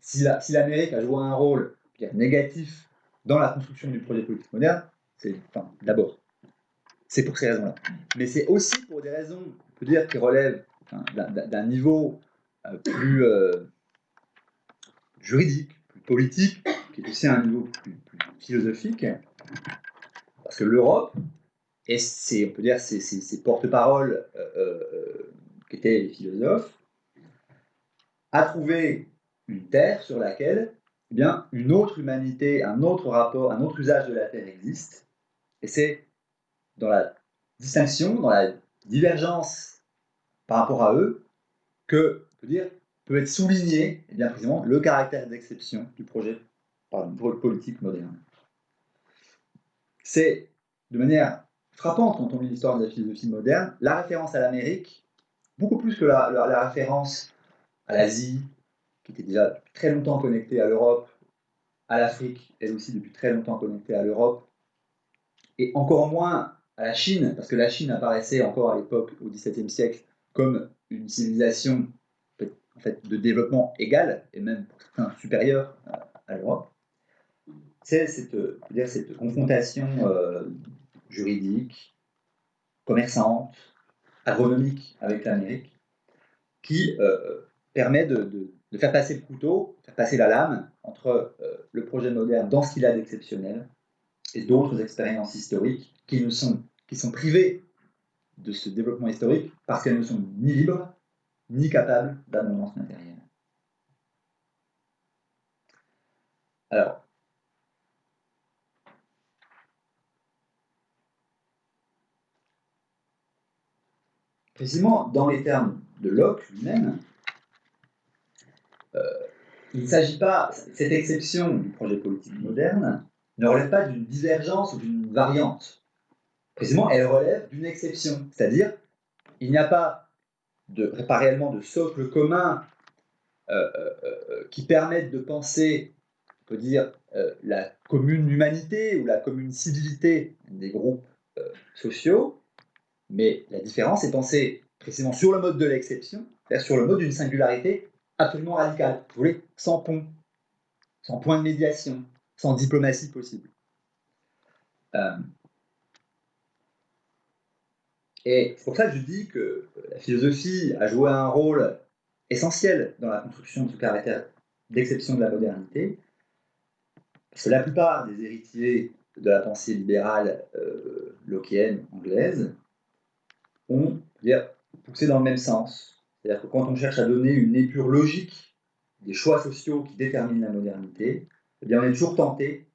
Si l'Amérique a joué un rôle négatif dans la construction du projet politique moderne, d'abord, c'est pour ces raisons-là. Mais c'est aussi pour des raisons, on peut dire, qui relèvent d'un niveau plus juridique, plus politique, qui est aussi un niveau plus philosophique, parce que l'Europe, et on peut dire, ces porte-paroles qui étaient les philosophes, a trouvé une terre sur laquelle une autre humanité, un autre rapport, un autre usage de la terre existe. Et c'est dans la distinction, dans la divergence par rapport à eux, que peut être souligné précisément le caractère d'exception du projet politique moderne. C'est de manière frappante quand on lit l'histoire de la philosophie moderne, la référence à l'Amérique, beaucoup plus que la référence à l'Asie, qui était déjà depuis très longtemps connectée à l'Europe, à l'Afrique, elle aussi depuis très longtemps connectée à l'Europe, et encore moins à la Chine, parce que la Chine apparaissait encore à l'époque, au XVIIe siècle, comme une civilisation en fait, de développement égal, et même pour certains supérieur à l'Europe. C'est cette confrontation juridique, commerçante, agronomique avec l'Amérique, qui permet de faire passer le couteau, faire passer la lame entre le projet moderne dans ce qu'il a d'exceptionnel et d'autres expériences historiques qui sont privées de ce développement historique parce qu'elles ne sont ni libres ni capables d'abondance matérielle. Alors, précisément dans les termes de Locke lui-même, il ne s'agit pas, cette exception du projet politique moderne ne relève pas d'une divergence ou d'une variante. Précisément, elle relève d'une exception, c'est-à-dire il n'y a pas réellement de socle commun qui permette de penser, on peut dire, la commune humanité ou la commune civilité des groupes sociaux, mais la différence est pensée précisément sur le mode de l'exception, c'est-à-dire sur le mode d'une singularité absolument radicale, vous voulez, sans pont, sans point de médiation, sans diplomatie possible. Et c'est pour ça que je dis que la philosophie a joué un rôle essentiel dans la construction de ce caractère d'exception de la modernité, parce que la plupart des héritiers de la pensée libérale lockéenne anglaise ont poussé dans le même sens. C'est-à-dire que quand on cherche à donner une épure logique des choix sociaux qui déterminent la modernité, on est toujours tenté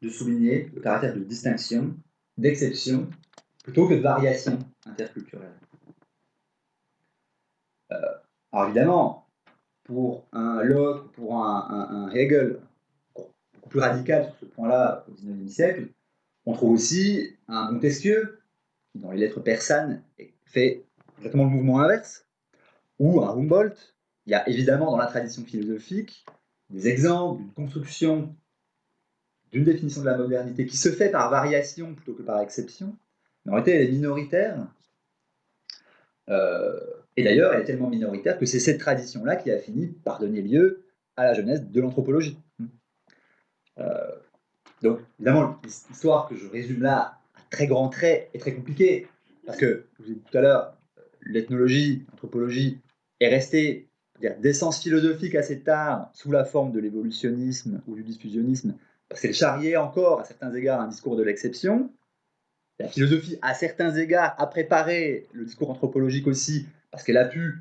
de souligner le caractère de distinction, d'exception, plutôt que de variation interculturelle. Alors évidemment, pour un Locke, pour un Hegel, beaucoup plus radical sur ce point-là au XIXe siècle, on trouve aussi un Montesquieu, qui dans les lettres persanes fait exactement le mouvement inverse, ou un Humboldt. Il y a évidemment dans la tradition philosophique des exemples d'une construction, d'une définition de la modernité qui se fait par variation plutôt que par exception, mais en réalité elle est minoritaire, Et d'ailleurs, elle est tellement minoritaire que c'est cette tradition-là qui a fini par donner lieu à la jeunesse de l'anthropologie. Donc, évidemment, l'histoire que je résume là à très grands traits est très compliquée, parce que, je vous ai dit tout à l'heure, l'ethnologie, l'anthropologie est restée d'essence philosophique assez tard sous la forme de l'évolutionnisme ou du diffusionnisme, parce qu'elle charriait encore, à certains égards, un discours de l'exception. La philosophie, à certains égards, a préparé le discours anthropologique aussi, parce qu'elle a pu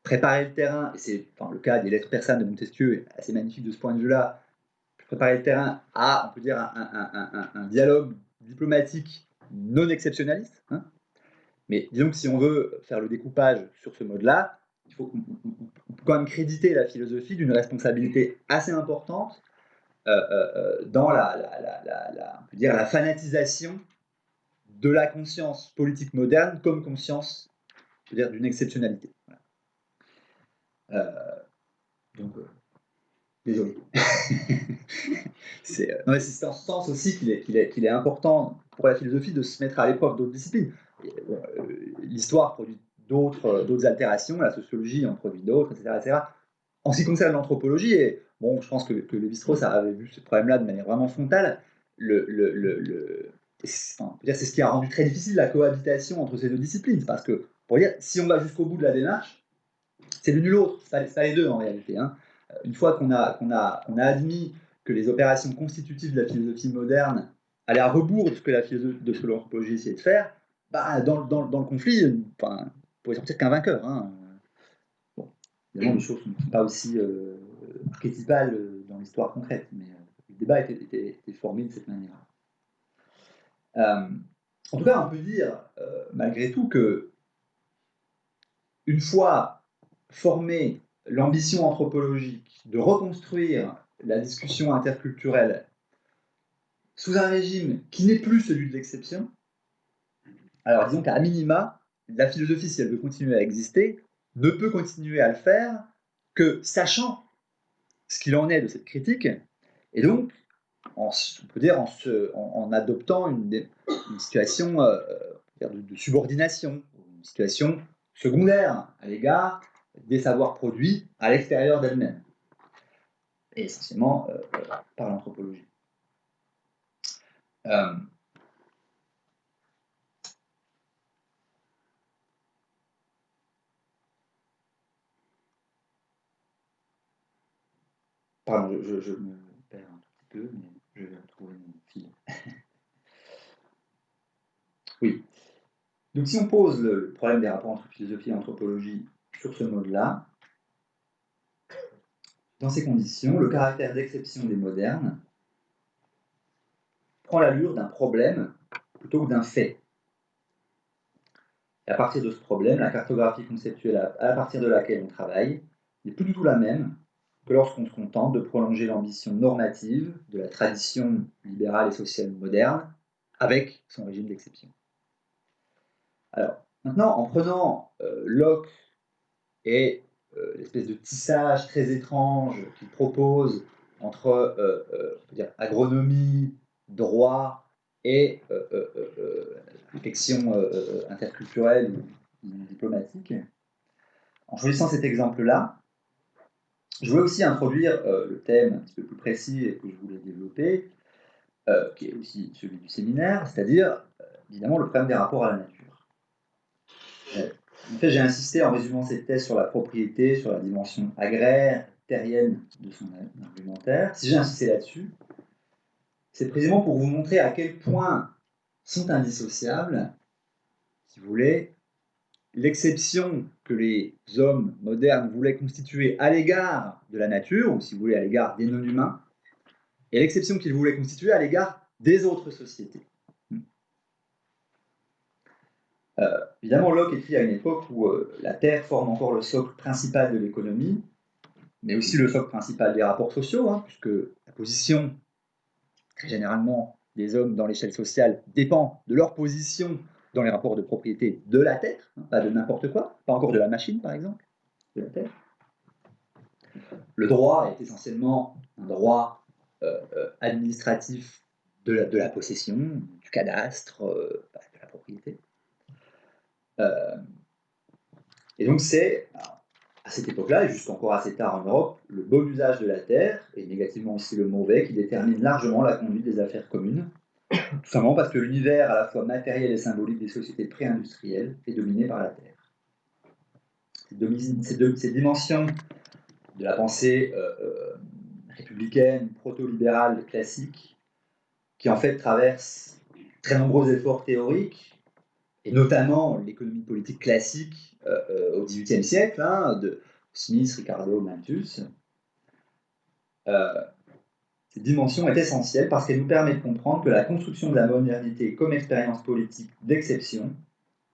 préparer le terrain, et c'est le cas des lettres persanes de Montesquieu est assez magnifique de ce point de vue-là, préparer le terrain à, on peut dire, un dialogue diplomatique non exceptionnaliste. Hein. Mais disons que si on veut faire le découpage sur ce mode-là, il faut qu'on peut quand même créditer la philosophie d'une responsabilité assez importante dans on peut dire, la fanatisation de la conscience politique moderne comme conscience, je veux dire, d'une exceptionnalité. Voilà. Désolé. C'est en ce sens aussi qu'il est important pour la philosophie de se mettre à l'épreuve d'autres disciplines. L'histoire produit d'autres altérations, la sociologie en produit d'autres, etc., etc. En ce qui concerne l'anthropologie, et bon, je pense que Lévi-Strauss avait vu ce problème-là de manière vraiment frontale, c'est ce qui a rendu très difficile la cohabitation entre ces deux disciplines. Parce que, pour dire, si on va jusqu'au bout de la démarche, c'est l'une ou l'autre, c'est pas les deux en réalité. Hein. Une fois qu'on a admis que les opérations constitutives de la philosophie moderne allaient à rebours de ce que l'anthropologie essayait de faire, bah, dans le conflit, on pourrait sortir qu'un vainqueur. Hein. Bon, évidemment, les choses ne sont pas aussi archétypales dans l'histoire concrète, mais le débat était formé de cette manière-là. En tout cas, on peut dire, malgré tout, que une fois formée l'ambition anthropologique de reconstruire la discussion interculturelle sous un régime qui n'est plus celui de l'exception, alors disons qu'à minima, la philosophie, si elle veut continuer à exister, ne peut continuer à le faire que sachant ce qu'il en est de cette critique, et donc, on peut dire, en adoptant une situation de subordination, une situation secondaire à l'égard des savoirs produits à l'extérieur d'elle-même, et essentiellement par l'anthropologie. Pardon, je me perds un tout petit peu, mais je vais retrouver mon fil. Oui. Donc si on pose le problème des rapports entre philosophie et anthropologie sur ce mode-là, dans ces conditions, le caractère d'exception des modernes prend l'allure d'un problème plutôt que d'un fait. Et à partir de ce problème, la cartographie conceptuelle à partir de laquelle on travaille n'est plus du tout la même que lorsqu'on se contente de prolonger l'ambition normative de la tradition libérale et sociale moderne avec son régime d'exception. Alors, maintenant, en prenant Locke et l'espèce de tissage très étrange qu'il propose entre on peut dire, agronomie, droit et réflexion interculturelle ou diplomatique, en choisissant cet exemple-là, je voulais aussi introduire le thème un petit peu plus précis et que je voulais développer, qui est aussi celui du séminaire, c'est-à-dire évidemment le problème des rapports à la nature. En fait, j'ai insisté en résumant cette thèse sur la propriété, sur la dimension agraire, terrienne de son argumentaire. Si j'ai insisté là-dessus, c'est précisément pour vous montrer à quel point sont indissociables, si vous voulez, l'exception que les hommes modernes voulaient constituer à l'égard de la nature, ou si vous voulez, à l'égard des non-humains, et l'exception qu'ils voulaient constituer à l'égard des autres sociétés. Évidemment, Locke écrit à une époque où la terre forme encore le socle principal de l'économie, mais aussi le socle principal des rapports sociaux, hein, puisque la position, très généralement, des hommes dans l'échelle sociale dépend de leur position dans les rapports de propriété de la terre, hein, pas de n'importe quoi, pas encore de la machine, par exemple, de la terre. Le droit est essentiellement un droit administratif de la possession, du cadastre, de la propriété. Et donc c'est, à cette époque-là, et jusqu'encore assez tard en Europe, le bon usage de la terre, et négativement aussi le mauvais, qui détermine largement la conduite des affaires communes. Tout simplement parce que l'univers à la fois matériel et symbolique des sociétés pré-industrielles est dominé par la terre. Ces dimensions de la pensée républicaine, proto-libérale, classique, qui en fait traversent très nombreux efforts théoriques, et notamment l'économie politique classique au XVIIIe siècle, hein, de Smith, Ricardo, Malthus. Cette dimension est essentielle parce qu'elle nous permet de comprendre que la construction de la modernité comme expérience politique d'exception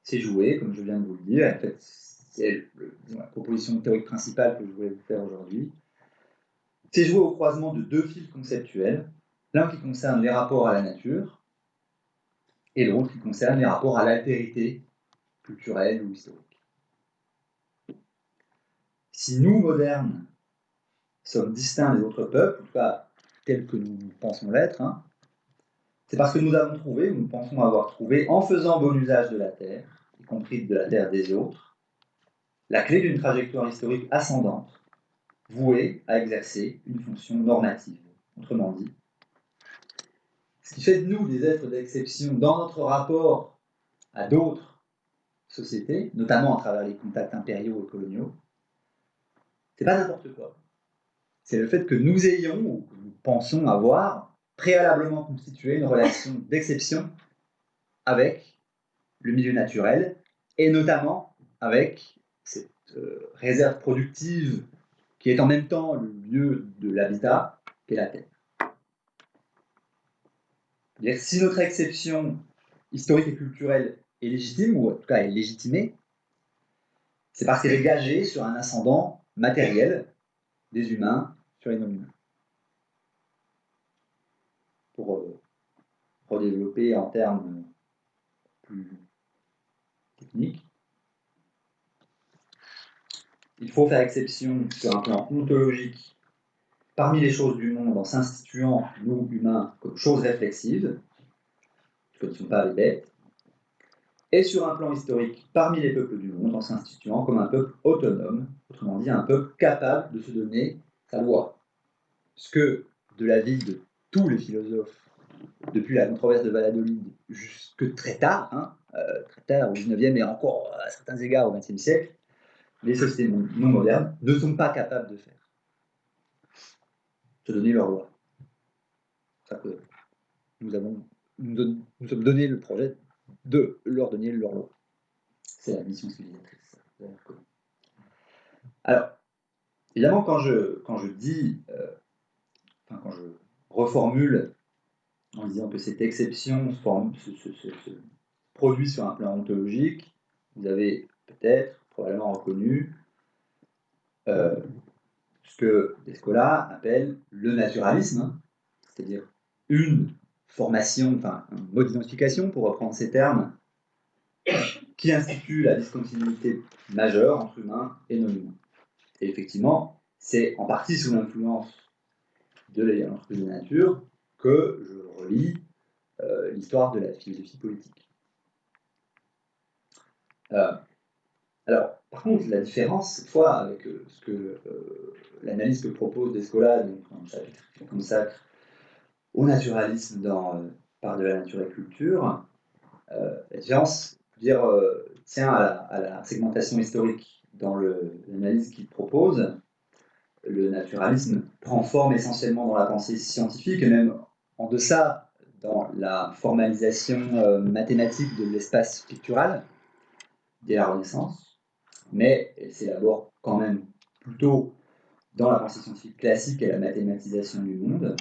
s'est jouée, comme je viens de vous le dire, en fait, c'est la proposition théorique principale que je voulais vous faire aujourd'hui, s'est jouée au croisement de deux fils conceptuels, l'un qui concerne les rapports à la nature et l'autre qui concerne les rapports à l'altérité culturelle ou historique. Si nous, modernes, sommes distincts des autres peuples, en tout cas tels que nous pensons l'être, hein, c'est parce que nous avons trouvé, ou nous pensons avoir trouvé, en faisant bon usage de la terre, y compris de la terre des autres, la clé d'une trajectoire historique ascendante, vouée à exercer une fonction normative. Autrement dit, ce qui fait de nous des êtres d'exception dans notre rapport à d'autres sociétés, notamment à travers les contacts impériaux et coloniaux, c'est pas n'importe quoi. C'est le fait que nous ayons, ou que nous pensons avoir, préalablement constitué une relation d'exception avec le milieu naturel, et notamment avec cette réserve productive qui est en même temps le lieu de l'habitat qu'est la terre. C'est-à-dire, si notre exception historique et culturelle est légitime, ou en tout cas est légitimée, c'est parce qu'elle est gagée sur un ascendant matériel des humains sur les non-humains. Pour redévelopper en termes plus techniques, il faut faire exception sur un plan ontologique parmi les choses du monde en s'instituant, nous humains, comme choses réflexives, ce que ne sont pas les bêtes, et sur un plan historique parmi les peuples du monde en s'instituant comme un peuple autonome, autrement dit un peuple capable de se donner sa loi. Ce que, de l'avis de tous les philosophes, depuis la controverse de Valladolid jusque très tard, au 19e et encore à certains égards au 20e siècle, les sociétés non modernes ne sont pas capables de faire. Se donner leur loi. C'est ça que nous sommes donné le projet de leur donner leur loi. C'est la mission civilisatrice. Alors, évidemment, quand je dis, quand je reformule en disant que cette exception se produit sur un plan ontologique, vous avez peut-être, probablement reconnu ce que Descola appelle le naturalisme, hein, c'est-à-dire une formation, enfin un mode d'identification, pour reprendre ces termes, qui institue la discontinuité majeure entre humains et non-humains. Et effectivement, c'est en partie sous l'influence de l'entreprise de la nature que je relis l'histoire de la philosophie politique. Alors, par contre, la différence, cette fois, avec ce que l'analyse que propose Descola, donc dans le chapitre qui consacre au naturalisme dans Part de la nature et culture, la différence, tient à la segmentation historique. Dans l'analyse qu'il propose, le naturalisme prend forme essentiellement dans la pensée scientifique, et même en deçà dans la formalisation mathématique de l'espace pictural dès la Renaissance, mais elle s'élabore quand même plutôt dans la pensée scientifique classique et la mathématisation du monde.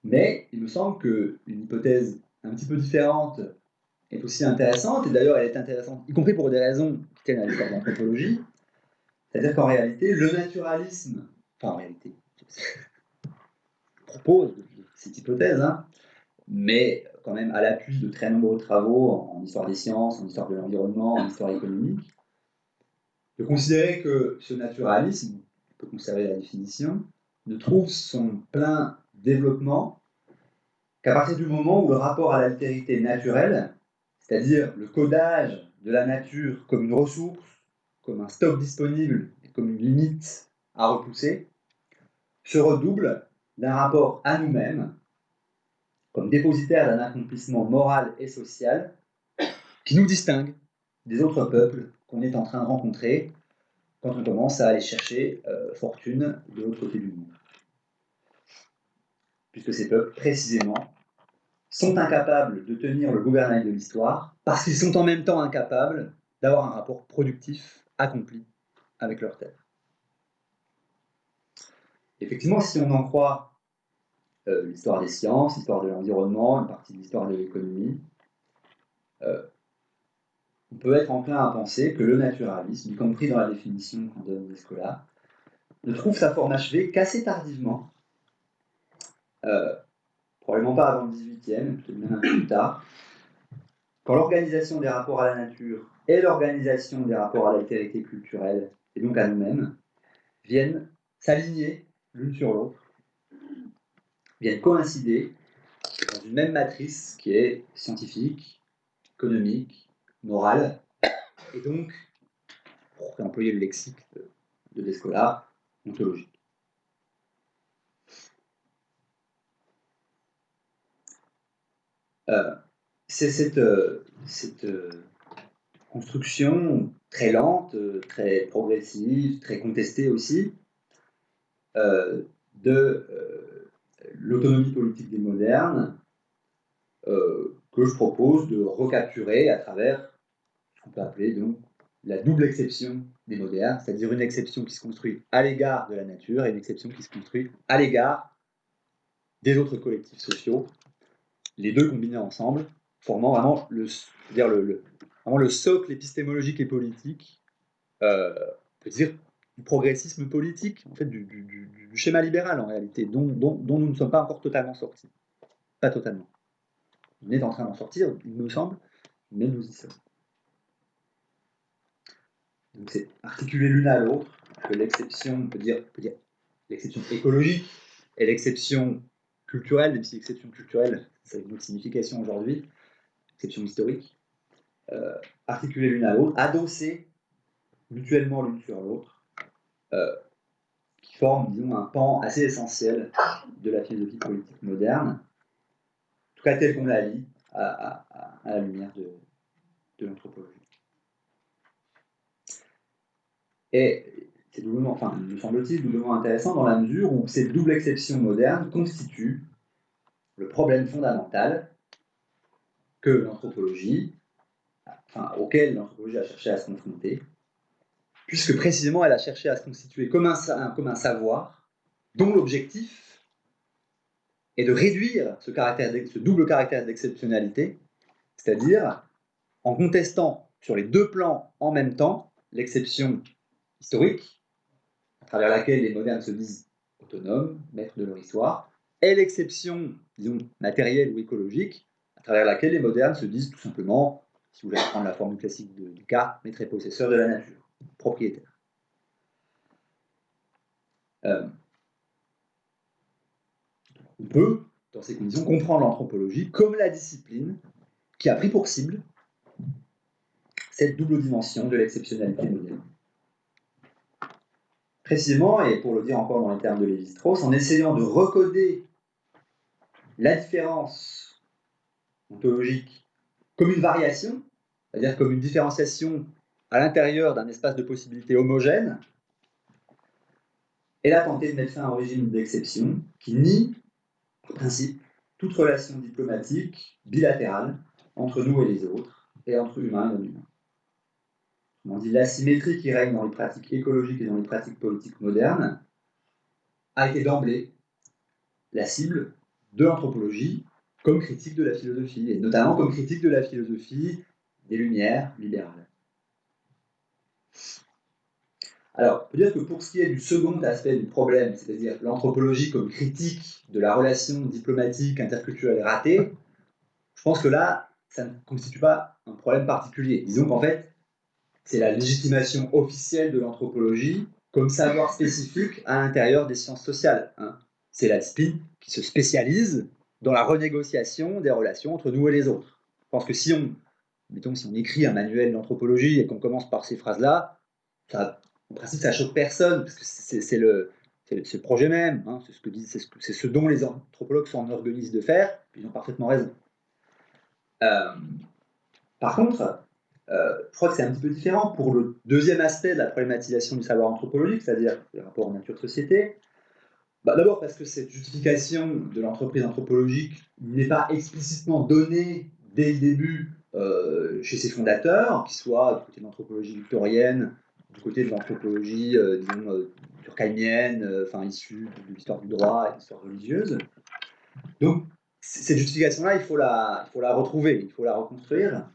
Mais il me semble qu'une hypothèse un petit peu différente est aussi intéressante, et d'ailleurs elle est intéressante, y compris pour des raisons qui tiennent à l'histoire de l'anthropologie, c'est-à-dire qu'en réalité, le naturalisme, enfin en réalité, je propose cette hypothèse, hein, mais quand même à l'appui de très nombreux travaux en histoire des sciences, en histoire de l'environnement, en histoire économique, de considérer que ce naturalisme, on peut conserver la définition, ne trouve son plein développement qu'à partir du moment où le rapport à l'altérité naturelle, c'est-à-dire le codage de la nature comme une ressource, comme un stock disponible et comme une limite à repousser, se redouble d'un rapport à nous-mêmes, comme dépositaire d'un accomplissement moral et social qui nous distingue des autres peuples qu'on est en train de rencontrer quand on commence à aller chercher fortune de l'autre côté du monde. Puisque ces peuples, précisément, sont incapables de tenir le gouvernail de l'histoire parce qu'ils sont en même temps incapables d'avoir un rapport productif accompli avec leur terre. Effectivement, si on en croit l'histoire des sciences, l'histoire de l'environnement, une partie de l'histoire de l'économie, on peut être enclin à penser que le naturalisme, y compris dans la définition qu'en donne Descola, ne trouve sa forme achevée qu'assez tardivement, probablement pas avant le XVIIIe, peut-être même un peu plus tard, quand l'organisation des rapports à la nature et l'organisation des rapports à l'altérité culturelle, et donc à nous-mêmes, viennent s'aligner l'une sur l'autre, viennent coïncider dans une même matrice qui est scientifique, économique, morale, et donc, pour employer le lexique de Descola, ontologique. C'est cette construction très lente, très progressive, très contestée aussi, de l'autonomie politique des modernes, que je propose de recapturer à travers ce qu'on peut appeler donc la double exception des modernes, c'est-à-dire une exception qui se construit à l'égard de la nature et une exception qui se construit à l'égard des autres collectifs sociaux, les deux combinés ensemble, formant vraiment le socle épistémologique et politique, on peut dire, du progressisme politique, en fait, du schéma libéral en réalité, dont nous ne sommes pas encore totalement sortis. Pas totalement. On est en train d'en sortir, il me semble, mais nous y sommes. Donc c'est articulé l'une à l'autre, que l'exception, on peut dire l'exception écologique et l'exception culturelle, même si l'exception culturelle, ça a une autre signification aujourd'hui, exception historique, articulées l'une à l'autre, adossées mutuellement l'une sur l'autre, qui forment, disons, un pan assez essentiel de la philosophie politique moderne, en tout cas telle qu'on la lit à la lumière de l'anthropologie. Et c'est doublement, enfin, me semble-t-il, doublement intéressant dans la mesure où cette double exception moderne constitue le problème fondamental que l'anthropologie, auquel l'anthropologie a cherché à se confronter, puisque précisément elle a cherché à se constituer comme un savoir dont l'objectif est de réduire ce double caractère d'exceptionnalité, c'est-à-dire en contestant sur les deux plans en même temps l'exception historique, à travers laquelle les modernes se disent autonomes, maîtres de leur histoire, et l'exception, disons, matérielle ou écologique, à travers laquelle les modernes se disent tout simplement, si vous voulez prendre la formule classique de Descartes, maîtres et possesseurs de la nature, propriétaires. On peut, dans ces conditions, comprendre l'anthropologie comme la discipline qui a pris pour cible cette double dimension de l'exceptionnalité moderne. Précisément, et pour le dire encore dans les termes de Lévi-Strauss, en essayant de recoder la différence ontologique comme une variation, c'est-à-dire comme une différenciation à l'intérieur d'un espace de possibilités homogène, elle a tenté de mettre fin à un régime d'exception qui nie, en principe, toute relation diplomatique bilatérale entre nous et les autres, et entre humains et non-humains. On dit l'asymétrie qui règne dans les pratiques écologiques et dans les pratiques politiques modernes a été d'emblée la cible de l'anthropologie comme critique de la philosophie, et notamment comme critique de la philosophie des Lumières libérales. Alors, on peut dire que pour ce qui est du second aspect du problème, c'est-à-dire l'anthropologie comme critique de la relation diplomatique interculturelle ratée, je pense que là, ça ne constitue pas un problème particulier. Disons qu'en fait, c'est la légitimation officielle de l'anthropologie comme savoir spécifique à l'intérieur des sciences sociales. C'est la discipline qui se spécialise dans la renégociation des relations entre nous et les autres. Je pense que si on mettons, si on écrit un manuel d'anthropologie et qu'on commence par ces phrases-là, en principe, ça choque personne, parce que c'est le projet même, hein, c'est ce dont les anthropologues sont organisés de faire, puis ils ont parfaitement raison. Par contre, je crois que c'est un petit peu différent pour le deuxième aspect de la problématisation du savoir anthropologique, c'est-à-dire les rapports nature-société. D'abord parce que cette justification de l'entreprise anthropologique n'est pas explicitement donnée dès le début chez ses fondateurs, qu'ils soient du côté de l'anthropologie victorienne, du côté de l'anthropologie, durkheimienne, issue de l'histoire du droit et de l'histoire religieuse. Donc, cette justification-là, il faut la retrouver, il faut la reconstruire.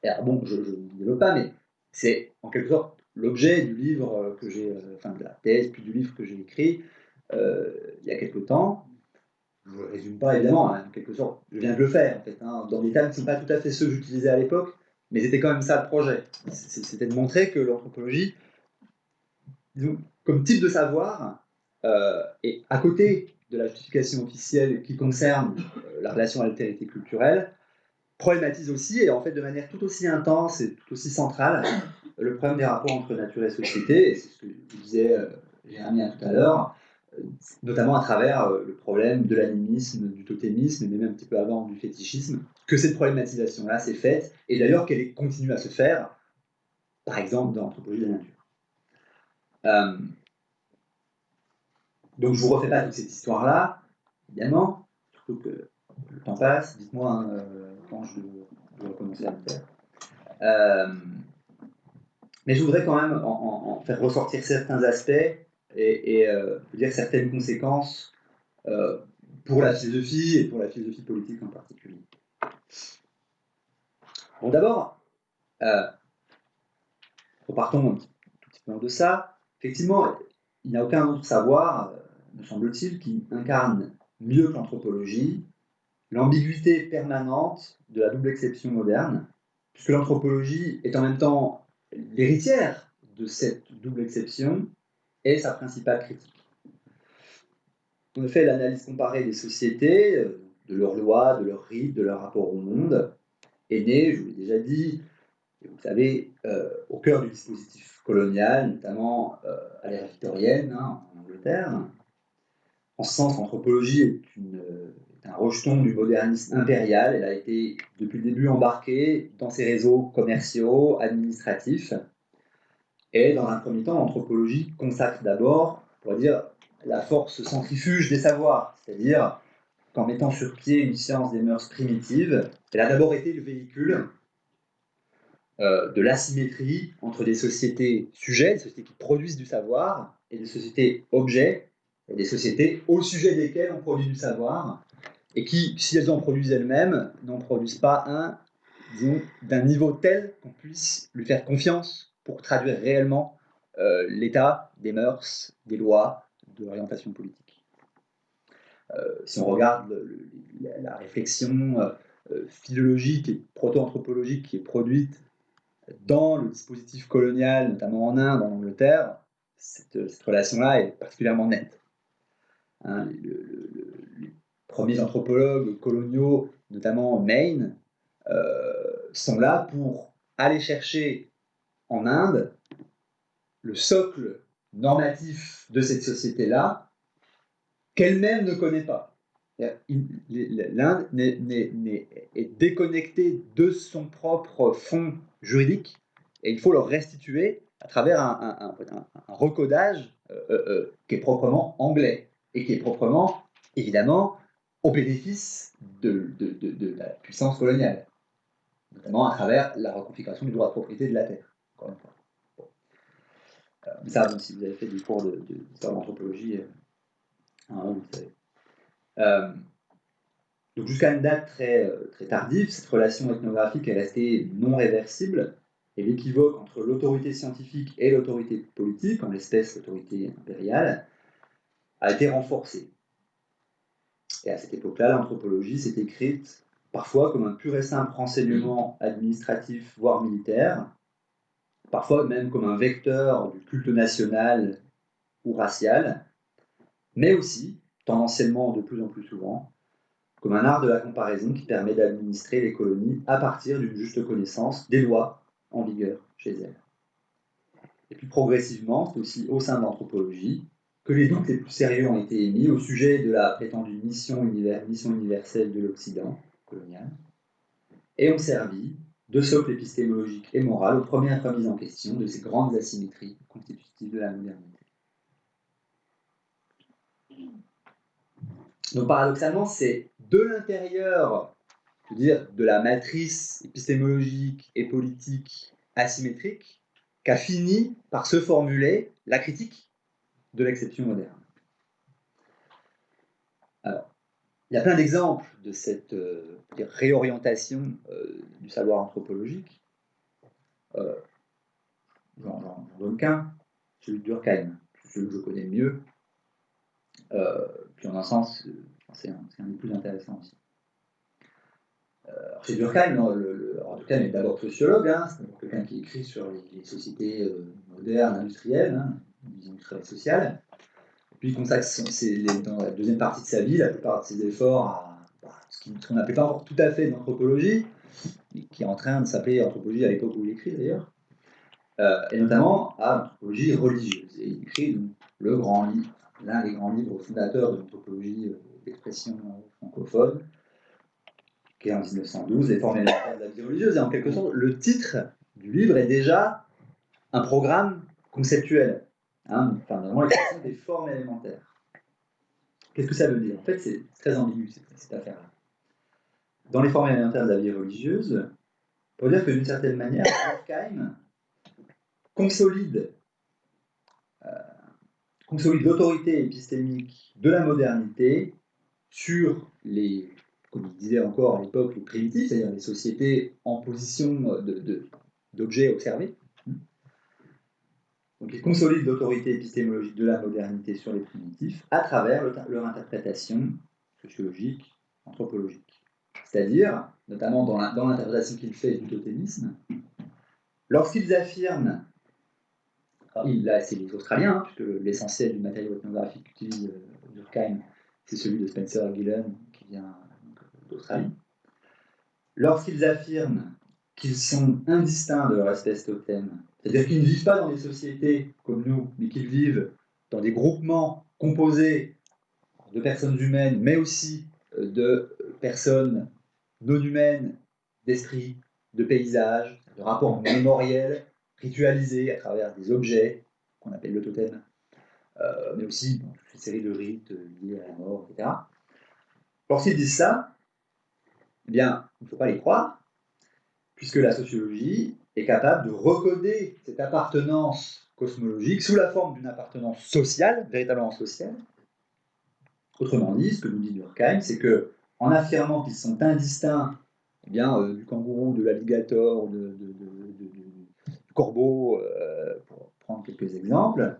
Et alors, bon, je ne développe pas, mais c'est en quelque sorte l'objet du livre que j'ai, de la thèse, puis du livre que j'ai écrit il y a quelque temps. Je ne le résume pas, évidemment, hein, en quelque sorte, je viens de le faire, en fait, hein, dans des termes qui ne sont pas tout à fait ceux que j'utilisais à l'époque, mais c'était quand même ça le projet. C'était de montrer que l'anthropologie, disons, comme type de savoir, et à côté de la justification officielle qui concerne la relation à l'altérité culturelle, problématise aussi, et en fait de manière tout aussi intense et tout aussi centrale, le problème des rapports entre nature et société, et c'est ce que disait Jérémy tout à l'heure, notamment à travers le problème de l'animisme, du totémisme, mais même un petit peu avant du fétichisme, que cette problématisation-là s'est faite, et d'ailleurs qu'elle continue à se faire, par exemple dans l'anthropologie de la nature. Donc je ne vous refais pas toute cette histoire-là, évidemment, surtout que le temps passe, dites-moi quand je dois commencer à le faire. Mais je voudrais quand même en faire ressortir certains aspects et dire certaines conséquences pour la philosophie et pour la philosophie politique en particulier. Bon, d'abord, repartons un tout petit peu de ça. Effectivement, il n'y a aucun autre savoir, me semble-t-il, qui incarne mieux que l'anthropologie l'ambiguïté permanente de la double exception moderne, puisque l'anthropologie est en même temps l'héritière de cette double exception et sa principale critique. En effet, l'analyse comparée des sociétés, de leurs lois, de leurs rites, de leur rapport au monde, est née, je vous l'ai déjà dit, et vous le savez, au cœur du dispositif colonial, notamment à l'ère victorienne, en Angleterre. En ce sens, l'anthropologie est un rejeton du modernisme impérial. Elle a été, depuis le début, embarquée dans ses réseaux commerciaux, administratifs. Et dans un premier temps, l'anthropologie consacre d'abord, on pourrait dire, la force centrifuge des savoirs, c'est-à-dire qu'en mettant sur pied une science des mœurs primitives, elle a d'abord été le véhicule de l'asymétrie entre des sociétés sujets, des sociétés qui produisent du savoir, et des sociétés objets, et des sociétés au sujet desquelles on produit du savoir, et qui, si elles en produisent elles-mêmes, n'en produisent pas un, disons, d'un niveau tel qu'on puisse lui faire confiance pour traduire réellement l'état des mœurs, des lois, de l'orientation politique. Si on regarde la réflexion philologique et proto-anthropologique qui est produite dans le dispositif colonial, notamment en Inde, en Angleterre, cette relation-là est particulièrement nette. Hein, les premiers anthropologues coloniaux, notamment Maine, sont là pour aller chercher en Inde le socle normatif de cette société-là qu'elle-même ne connaît pas. L'Inde est déconnectée de son propre fond juridique et il faut le restituer à travers un recodage qui est proprement anglais et qui est proprement, évidemment, au bénéfice de la puissance coloniale, notamment à travers la reconfiguration du droit de propriété de la terre, encore une fois. Bon. Ça, donc, si vous avez fait des cours d'histoire d'anthropologie, vous savez. Donc jusqu'à une date très tardive, cette relation ethnographique est restée non réversible et l'équivoque entre l'autorité scientifique et l'autorité politique, en l'espèce l'autorité impériale, a été renforcée. Et à cette époque-là, l'anthropologie s'est écrite parfois comme un pur et simple renseignement administratif, voire militaire, parfois même comme un vecteur du culte national ou racial, mais aussi, tendanciellement de plus en plus souvent, comme un art de la comparaison qui permet d'administrer les colonies à partir d'une juste connaissance des lois en vigueur chez elles. Et puis progressivement, c'est aussi au sein de l'anthropologie que les doutes les plus sérieux ont été émis au sujet de la prétendue mission universelle de l'Occident colonial et ont servi de socle épistémologique et moral aux premières remises en question de ces grandes asymétries constitutives de la modernité. Donc paradoxalement, c'est de l'intérieur, je veux dire, de la matrice épistémologique et politique asymétrique qu'a fini par se formuler la critique de l'exception moderne. Alors, il y a plein d'exemples de cette réorientation du savoir anthropologique. J'en donne qu'un, celui de Durkheim, celui que je connais le mieux. Puis en un sens, c'est un des plus intéressants aussi. Chez Durkheim, Durkheim est d'abord sociologue, hein, c'est quelqu'un qui écrit sur les sociétés modernes, industrielles, hein, une vision très sociale. Puis il consacre dans la deuxième partie de sa vie la plupart de ses efforts à ce qu'on n'appelait pas encore tout à fait d'anthropologie, mais qui est en train de s'appeler anthropologie à l'époque où il écrit d'ailleurs, et notamment à l'anthropologie religieuse. Et il écrit donc, le grand livre, l'un des grands livres fondateurs de l'anthropologie d'expression francophone, qui est en 1912, Les formes élémentaires de la vie religieuse. Et en quelque sorte, le titre du livre est déjà un programme conceptuel, hein, enfin, vraiment l'expression des formes élémentaires. Qu'est-ce que ça veut dire? En fait, c'est très ambigu cette affaire-là. Dans les formes élémentaires de la vie religieuse, on peut dire que d'une certaine manière, Durkheim consolide l'autorité épistémique de la modernité sur les, comme il disait encore à l'époque, les primitifs, c'est-à-dire les sociétés en position d'objets observés. Donc il consolide l'autorité épistémologique de la modernité sur les primitifs à travers leur interprétation sociologique, anthropologique. C'est-à-dire, notamment dans l'interprétation qu'il fait du totémisme, lorsqu'ils affirment, là c'est les Australiens, hein, puisque l'essentiel du matériau ethnographique qu'utilise Durkheim, c'est celui de Spencer Gillen, qui vient d'Australie. Lorsqu'ils affirment qu'ils sont indistincts de leur espèce totem, c'est-à-dire qu'ils ne vivent pas dans des sociétés comme nous, mais qu'ils vivent dans des groupements composés de personnes humaines, mais aussi de personnes non humaines, d'esprit, de paysages, de rapports mémoriels, ritualisés à travers des objets qu'on appelle le totem, mais aussi toute une série de rites liés à la mort, etc. Lorsqu'ils disent ça, eh bien, il ne faut pas les croire, puisque la sociologie est capable de recoder cette appartenance cosmologique sous la forme d'une appartenance sociale, véritablement sociale. Autrement dit, ce que nous dit Durkheim, c'est que en affirmant qu'ils sont indistincts, eh bien, du kangourou, de l'alligator, du corbeau, pour prendre quelques exemples,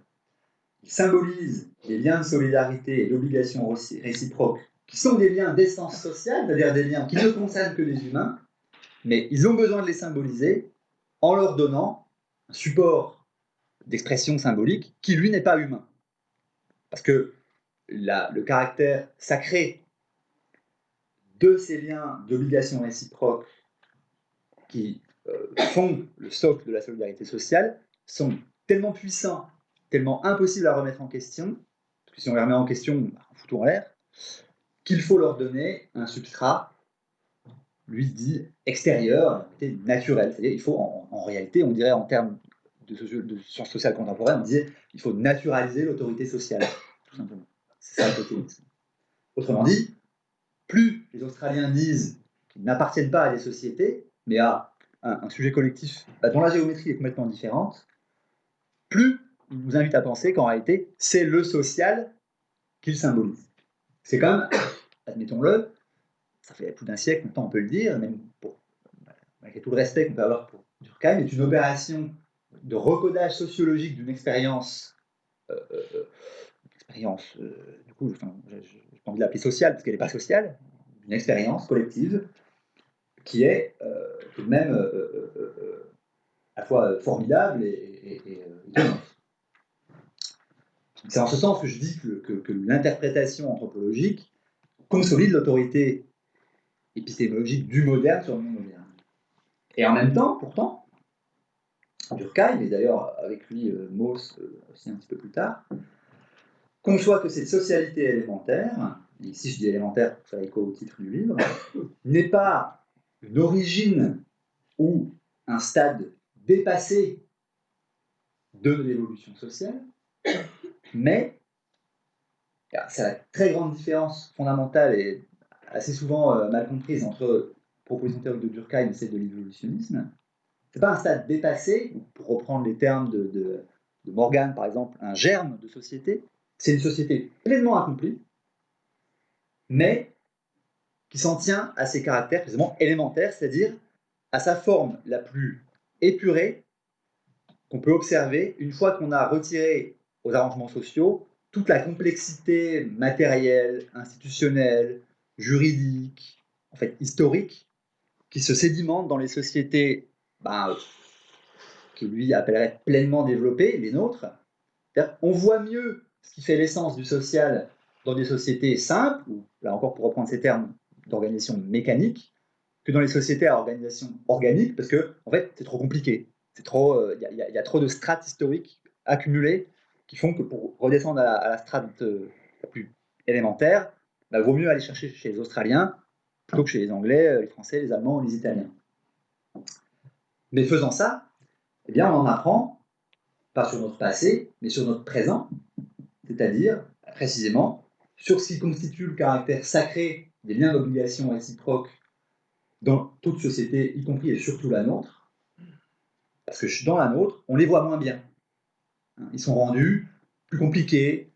ils symbolisent des liens de solidarité et d'obligation réciproques qui sont des liens d'essence sociale, c'est-à-dire des liens qui ne concernent que les humains, mais ils ont besoin de les symboliser en leur donnant un support d'expression symbolique qui, lui, n'est pas humain. Parce que le caractère sacré de ces liens d'obligation réciproque qui font le socle de la solidarité sociale sont tellement puissants, tellement impossibles à remettre en question, parce que si on les remet en question, on fout tout en l'air, qu'il faut leur donner un substrat, lui dit extérieur, naturel. C'est-à-dire il faut, en réalité, on dirait en termes de sciences sociales contemporaines, on disait il faut naturaliser l'autorité sociale, tout simplement. C'est ça le totémisme. Autrement dit, plus les Australiens disent qu'ils n'appartiennent pas à des sociétés, mais à un sujet collectif dont la géométrie est complètement différente, plus ils nous invitent à penser qu'en réalité, c'est le social qu'ils symbolisent. C'est quand même, admettons-le, ça fait plus d'un siècle, maintenant on peut le dire, même malgré tout le respect qu'on peut avoir pour Durkheim, est une opération de recodage sociologique d'une expérience, du coup, je n'ai pas envie de l'appeler sociale, parce qu'elle n'est pas sociale, une expérience collective qui est tout de même à la fois formidable et étonnante. C'est en ce sens que je dis que l'interprétation anthropologique consolide l'autorité épistémologique du moderne sur le monde moderne. Et en même temps, pourtant, Durkheim, et d'ailleurs avec lui Mauss aussi un petit peu plus tard, conçoit que cette socialité élémentaire, et ici je dis élémentaire pour faire écho au titre du livre, n'est pas une origine ou un stade dépassé de l'évolution sociale, mais c'est la très grande différence fondamentale et assez souvent mal comprise entre proposition théorique de Durkheim et celle de l'évolutionnisme. C'est pas un stade dépassé, pour reprendre les termes de Morgan par exemple, un germe de société. C'est une société pleinement accomplie, mais qui s'en tient à ses caractères précisément élémentaires, c'est-à-dire à sa forme la plus épurée qu'on peut observer une fois qu'on a retiré aux arrangements sociaux toute la complexité matérielle, institutionnelle, juridique, en fait historique, qui se sédimente dans les sociétés qui lui appellerait pleinement développées, les nôtres. On voit mieux ce qui fait l'essence du social dans des sociétés simples, ou là encore pour reprendre ces termes d'organisation mécanique, que dans les sociétés à organisation organique, parce que en fait c'est trop compliqué. Il y a trop de strates historiques accumulées qui font que pour redescendre à la strate la plus élémentaire, vaut mieux aller chercher chez les Australiens plutôt que chez les Anglais, les Français, les Allemands ou les Italiens. Mais faisant ça, eh bien, on en apprend, pas sur notre passé, mais sur notre présent, c'est-à-dire, précisément, sur ce qui constitue le caractère sacré des liens d'obligation réciproques dans toute société, y compris et surtout la nôtre, parce que dans la nôtre, on les voit moins bien. Ils sont rendus plus compliqués,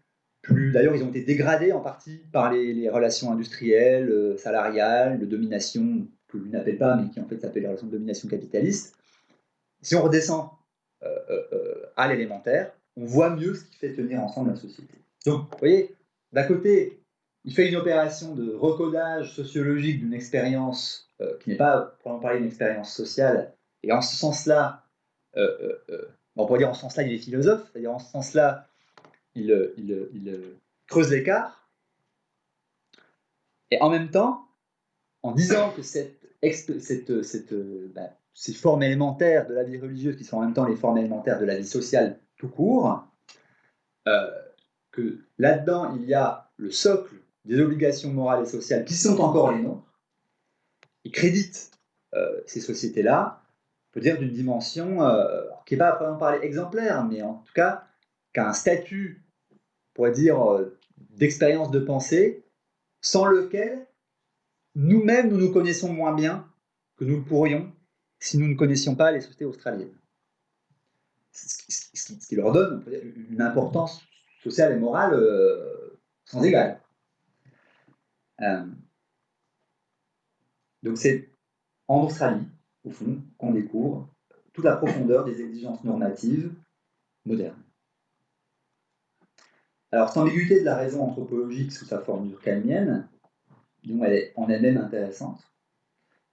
d'ailleurs, ils ont été dégradés en partie par les relations industrielles, salariales, de domination, que lui n'appelle pas, mais qui en fait s'appellent les relations de domination capitaliste. Si on redescend à l'élémentaire, on voit mieux ce qui fait tenir ensemble la société. Donc, vous voyez, d'un côté, il fait une opération de recodage sociologique d'une expérience qui n'est pas, pour en parler, une expérience sociale, et en ce sens-là, on pourrait dire en ce sens-là, il est philosophe, c'est-à-dire en ce sens-là, il creuse l'écart, et en même temps, en disant que ces formes élémentaires de la vie religieuse, qui sont en même temps les formes élémentaires de la vie sociale tout court, que là-dedans, il y a le socle des obligations morales et sociales qui sont encore les nôtres. Il crédite ces sociétés-là, on peut dire d'une dimension qui n'est pas à proprement parler exemplaire, mais en tout cas, qui a un statut, on pourrait dire, d'expérience de pensée, sans lequel nous-mêmes, nous nous connaissons moins bien que nous le pourrions si nous ne connaissions pas les sociétés australiennes. Ce qui leur donne, on peut dire, une importance sociale et morale sans égale. Donc c'est en Australie, au fond, qu'on découvre toute la profondeur des exigences normatives modernes. Alors, cette ambiguïté de la raison anthropologique sous sa forme durkheimienne, disons, elle est en elle-même intéressante,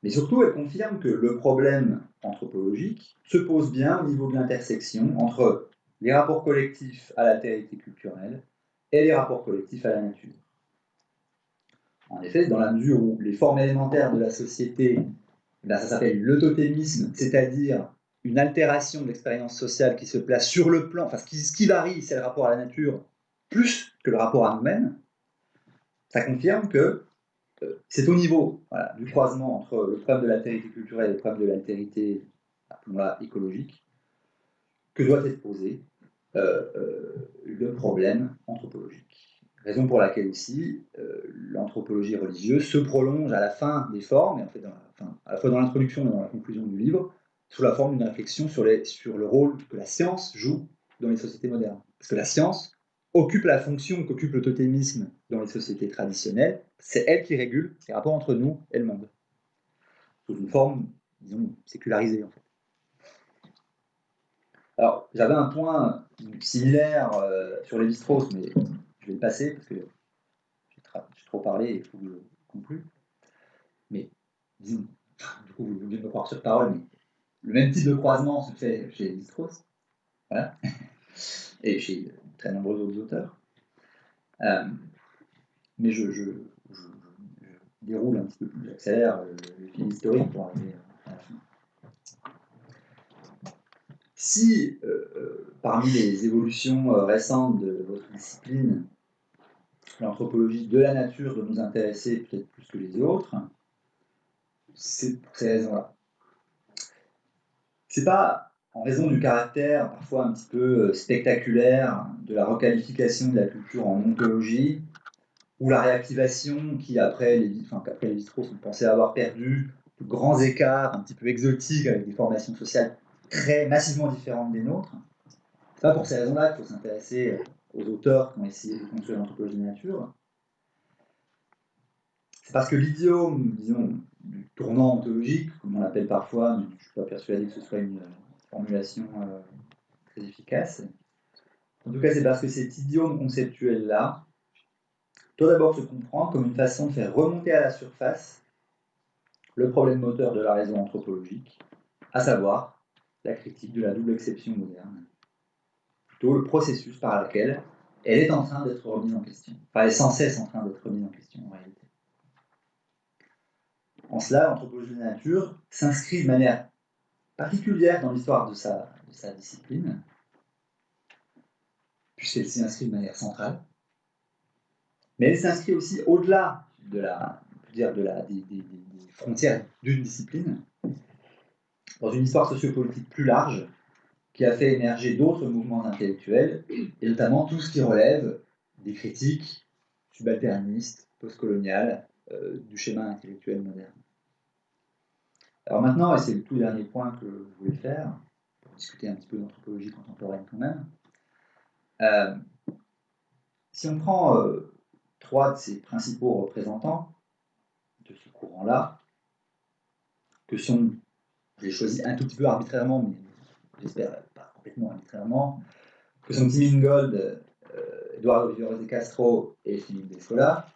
mais surtout, elle confirme que le problème anthropologique se pose bien au niveau de l'intersection entre les rapports collectifs à l'altérité culturelle et les rapports collectifs à la nature. En effet, dans la mesure où les formes élémentaires de la société, ça s'appelle le totémisme, c'est-à-dire une altération de l'expérience sociale qui se place sur le plan, enfin ce qui varie, c'est le rapport à la nature, plus que le rapport à nous-mêmes, ça confirme que c'est au niveau du croisement entre le problème de l'altérité culturelle et le problème de l'altérité écologique que doit être posé le problème anthropologique. Raison pour laquelle aussi l'anthropologie religieuse se prolonge à la fin des formes, et en fait à la fois dans l'introduction et dans la conclusion du livre, sous la forme d'une réflexion sur le rôle que la science joue dans les sociétés modernes. Parce que la science occupe la fonction qu'occupe le totémisme dans les sociétés traditionnelles, c'est elle qui régule les rapports entre nous et le monde. Sous une forme, disons, sécularisée en fait. Alors, j'avais un point similaire sur les Lévi-Strauss, mais je vais le passer parce que j'ai trop parlé et il faut que je conclue. Mais, disons, du coup, vous voulez me croire sur parole, mais le même type de croisement se fait chez Lévi-Strauss, voilà, et chez de très nombreux autres auteurs. Mais je déroule un petit peu plus, j'accélère le fil historique pour arriver à la fin. Si, parmi les évolutions récentes de votre discipline, l'anthropologie de la nature doit nous intéresser peut-être plus que les autres, c'est pour ces raisons-là. C'est pas en raison du caractère parfois un petit peu spectaculaire de la requalification de la culture en ontologie, ou la réactivation qui, qu'après les Lévi-Strauss sont pensés avoir perdu de grands écarts un petit peu exotiques avec des formations sociales très massivement différentes des nôtres. C'est pas pour ces raisons-là qu'il faut s'intéresser aux auteurs qui ont essayé de construire l'anthropologie de la nature. C'est parce que l'idiome, disons, du tournant ontologique, comme on l'appelle parfois, mais je ne suis pas persuadé que ce soit une formulation très efficace. En tout cas, c'est parce que cet idiome conceptuel-là doit d'abord se comprendre comme une façon de faire remonter à la surface le problème moteur de la raison anthropologique, à savoir la critique de la double exception moderne, plutôt le processus par lequel elle est en train d'être remise en question, enfin elle est sans cesse en train d'être remise en question en réalité. En cela, l'anthropologie de la nature s'inscrit de manière particulière dans l'histoire de sa discipline, puisqu'elle s'y inscrit de manière centrale, mais elle s'inscrit aussi au-delà de des frontières d'une discipline, dans une histoire sociopolitique plus large, qui a fait émerger d'autres mouvements intellectuels, et notamment tout ce qui relève des critiques subalternistes, postcoloniales, du schéma intellectuel moderne. Alors maintenant, et c'est le tout dernier point que je voulais faire, pour discuter un petit peu d'anthropologie contemporaine quand même, si on prend trois de ces principaux représentants de ce courant-là, que sont, j'ai choisi un tout petit peu arbitrairement, mais j'espère pas complètement arbitrairement, que sont Tim Ingold, Eduardo Viveiros de Castro et Philippe Descola,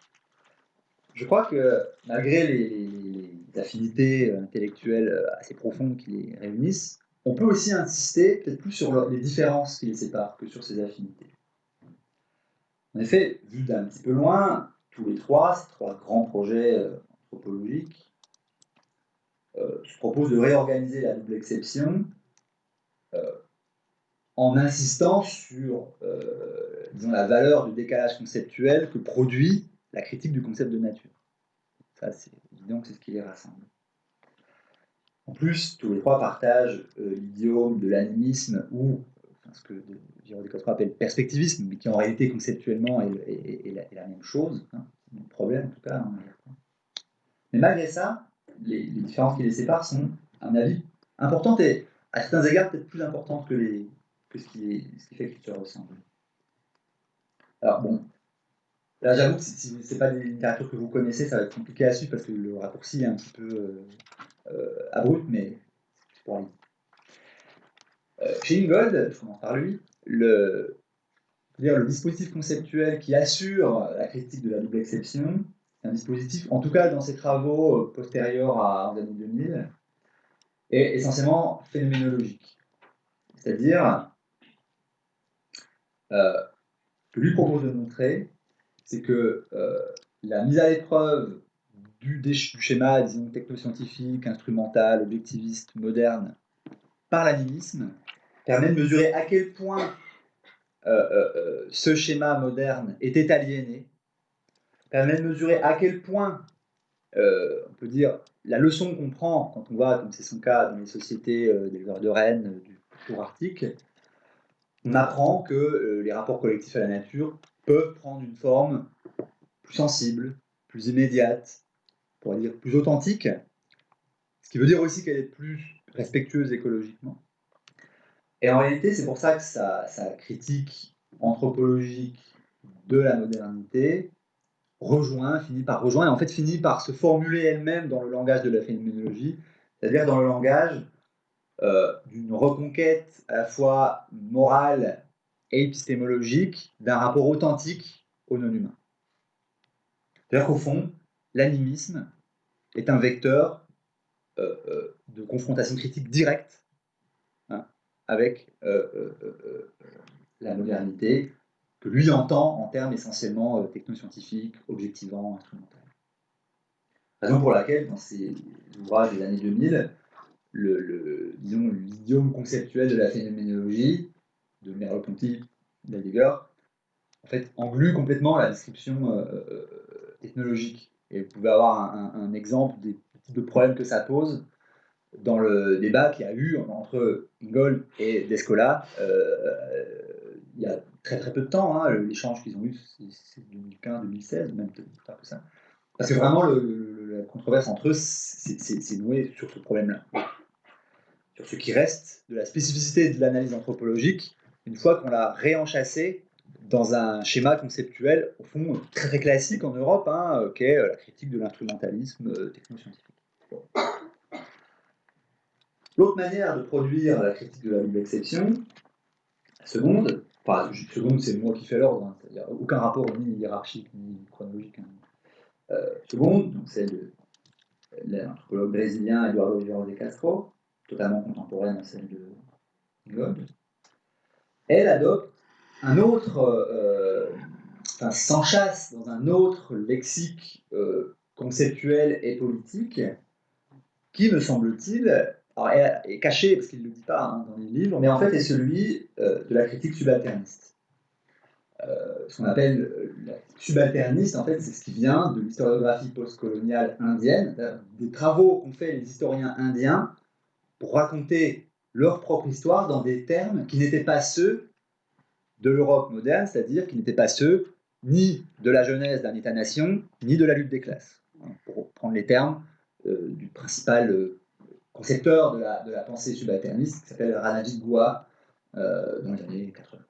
je crois que malgré les affinités intellectuelles assez profondes qui les réunissent, on peut aussi insister peut-être plus sur les différences qui les séparent que sur ces affinités. En effet, vu d'un petit peu loin, tous les trois, ces trois grands projets anthropologiques, se proposent de réorganiser la double exception en insistant sur disons, la valeur du décalage conceptuel que produit la critique du concept de nature. Ça, c'est évident que c'est ce qui les rassemble. En plus, tous les trois partagent l'idiome de l'animisme ou ce que Viveiros de Castro appelle perspectivisme, mais qui en réalité conceptuellement est la même chose, hein, le problème en tout cas. Hein. Mais malgré ça, les différences qui les séparent sont, à mon avis, importantes et à certains égards peut-être plus importantes que ce qui fait qu'ils se ressemblent. Alors bon, là j'avoue que si ce n'est pas des littératures que vous connaissez, ça va être compliqué à suivre parce que le raccourci est un petit peu abrupt, mais c'est pour aller. Chez Ingold, je commence par lui, le dispositif conceptuel qui assure la critique de la double exception, c'est un dispositif, en tout cas dans ses travaux postérieurs aux années 2000, est essentiellement phénoménologique. C'est-à-dire que lui propose de montrer, c'est que la mise à l'épreuve du schéma, disons, technoscientifique, instrumental, objectiviste, moderne, par l'animisme, permet de mesurer à quel point ce schéma moderne était aliéné, permet de mesurer à quel point, on peut dire, la leçon qu'on prend quand on va, comme c'est son cas dans les sociétés d'éleveurs de rennes du pourtour arctique, on apprend que les rapports collectifs à la nature peuvent prendre une forme plus sensible, plus immédiate, on pourrait dire plus authentique, ce qui veut dire aussi qu'elle est plus respectueuse écologiquement. Et en réalité, c'est pour ça que sa critique anthropologique de la modernité finit par rejoindre, et en fait finit par se formuler elle-même dans le langage de la phénoménologie, c'est-à-dire dans le langage d'une reconquête à la fois morale et épistémologique d'un rapport authentique au non-humain. C'est-à-dire qu'au fond, l'animisme est un vecteur de confrontation critique directe avec la modernité, que lui entend en termes essentiellement technoscientifiques, objectivants, instrumentaux. Raison pour laquelle, dans ces ouvrages des années 2000, disons, l'idiome conceptuel de la phénoménologie, de Merleau-Ponty, d'Heidegger, en fait, englue complètement la description ethnologique. Et vous pouvez avoir un exemple des types de problèmes que ça pose dans le débat qu'il y a eu entre Ingold et Descola il y a très très peu de temps. Hein, l'échange qu'ils ont eu, c'est 2015-2016, même pas que ça. Parce que vraiment, la controverse entre eux, c'est noué sur ce problème-là. Sur ce qui reste de la spécificité de l'analyse anthropologique, une fois qu'on l'a réenchassé dans un schéma conceptuel, au fond, très très classique en Europe, hein, qui est la critique de l'instrumentalisme technoscientifique. Bon. L'autre manière de produire la critique de la double exception, la seconde, enfin, seconde c'est moi qui fais l'ordre, hein, il n'y a aucun rapport ni hiérarchique ni chronologique. Hein. Seconde, donc celle de l'anthropologue brésilien Eduardo Viveiros de Castro, totalement contemporaine à celle de Ingold, elle adopte un autre, s'enchasse dans un autre lexique conceptuel et politique qui, me semble-t-il, est caché parce qu'il ne le dit pas hein, dans les livres, mais en fait est celui de la critique subalterniste. Ce qu'on appelle la critique subalterniste, en fait, c'est ce qui vient de l'historiographie postcoloniale indienne, des travaux qu'ont fait les historiens indiens pour raconter leur propre histoire dans des termes qui n'étaient pas ceux de l'Europe moderne, c'est-à-dire qui n'étaient pas ceux ni de la genèse d'un État-nation, ni de la lutte des classes. Pour prendre les termes du principal concepteur de la pensée subalterniste, qui s'appelle Ranajit Guha, dans les années 80.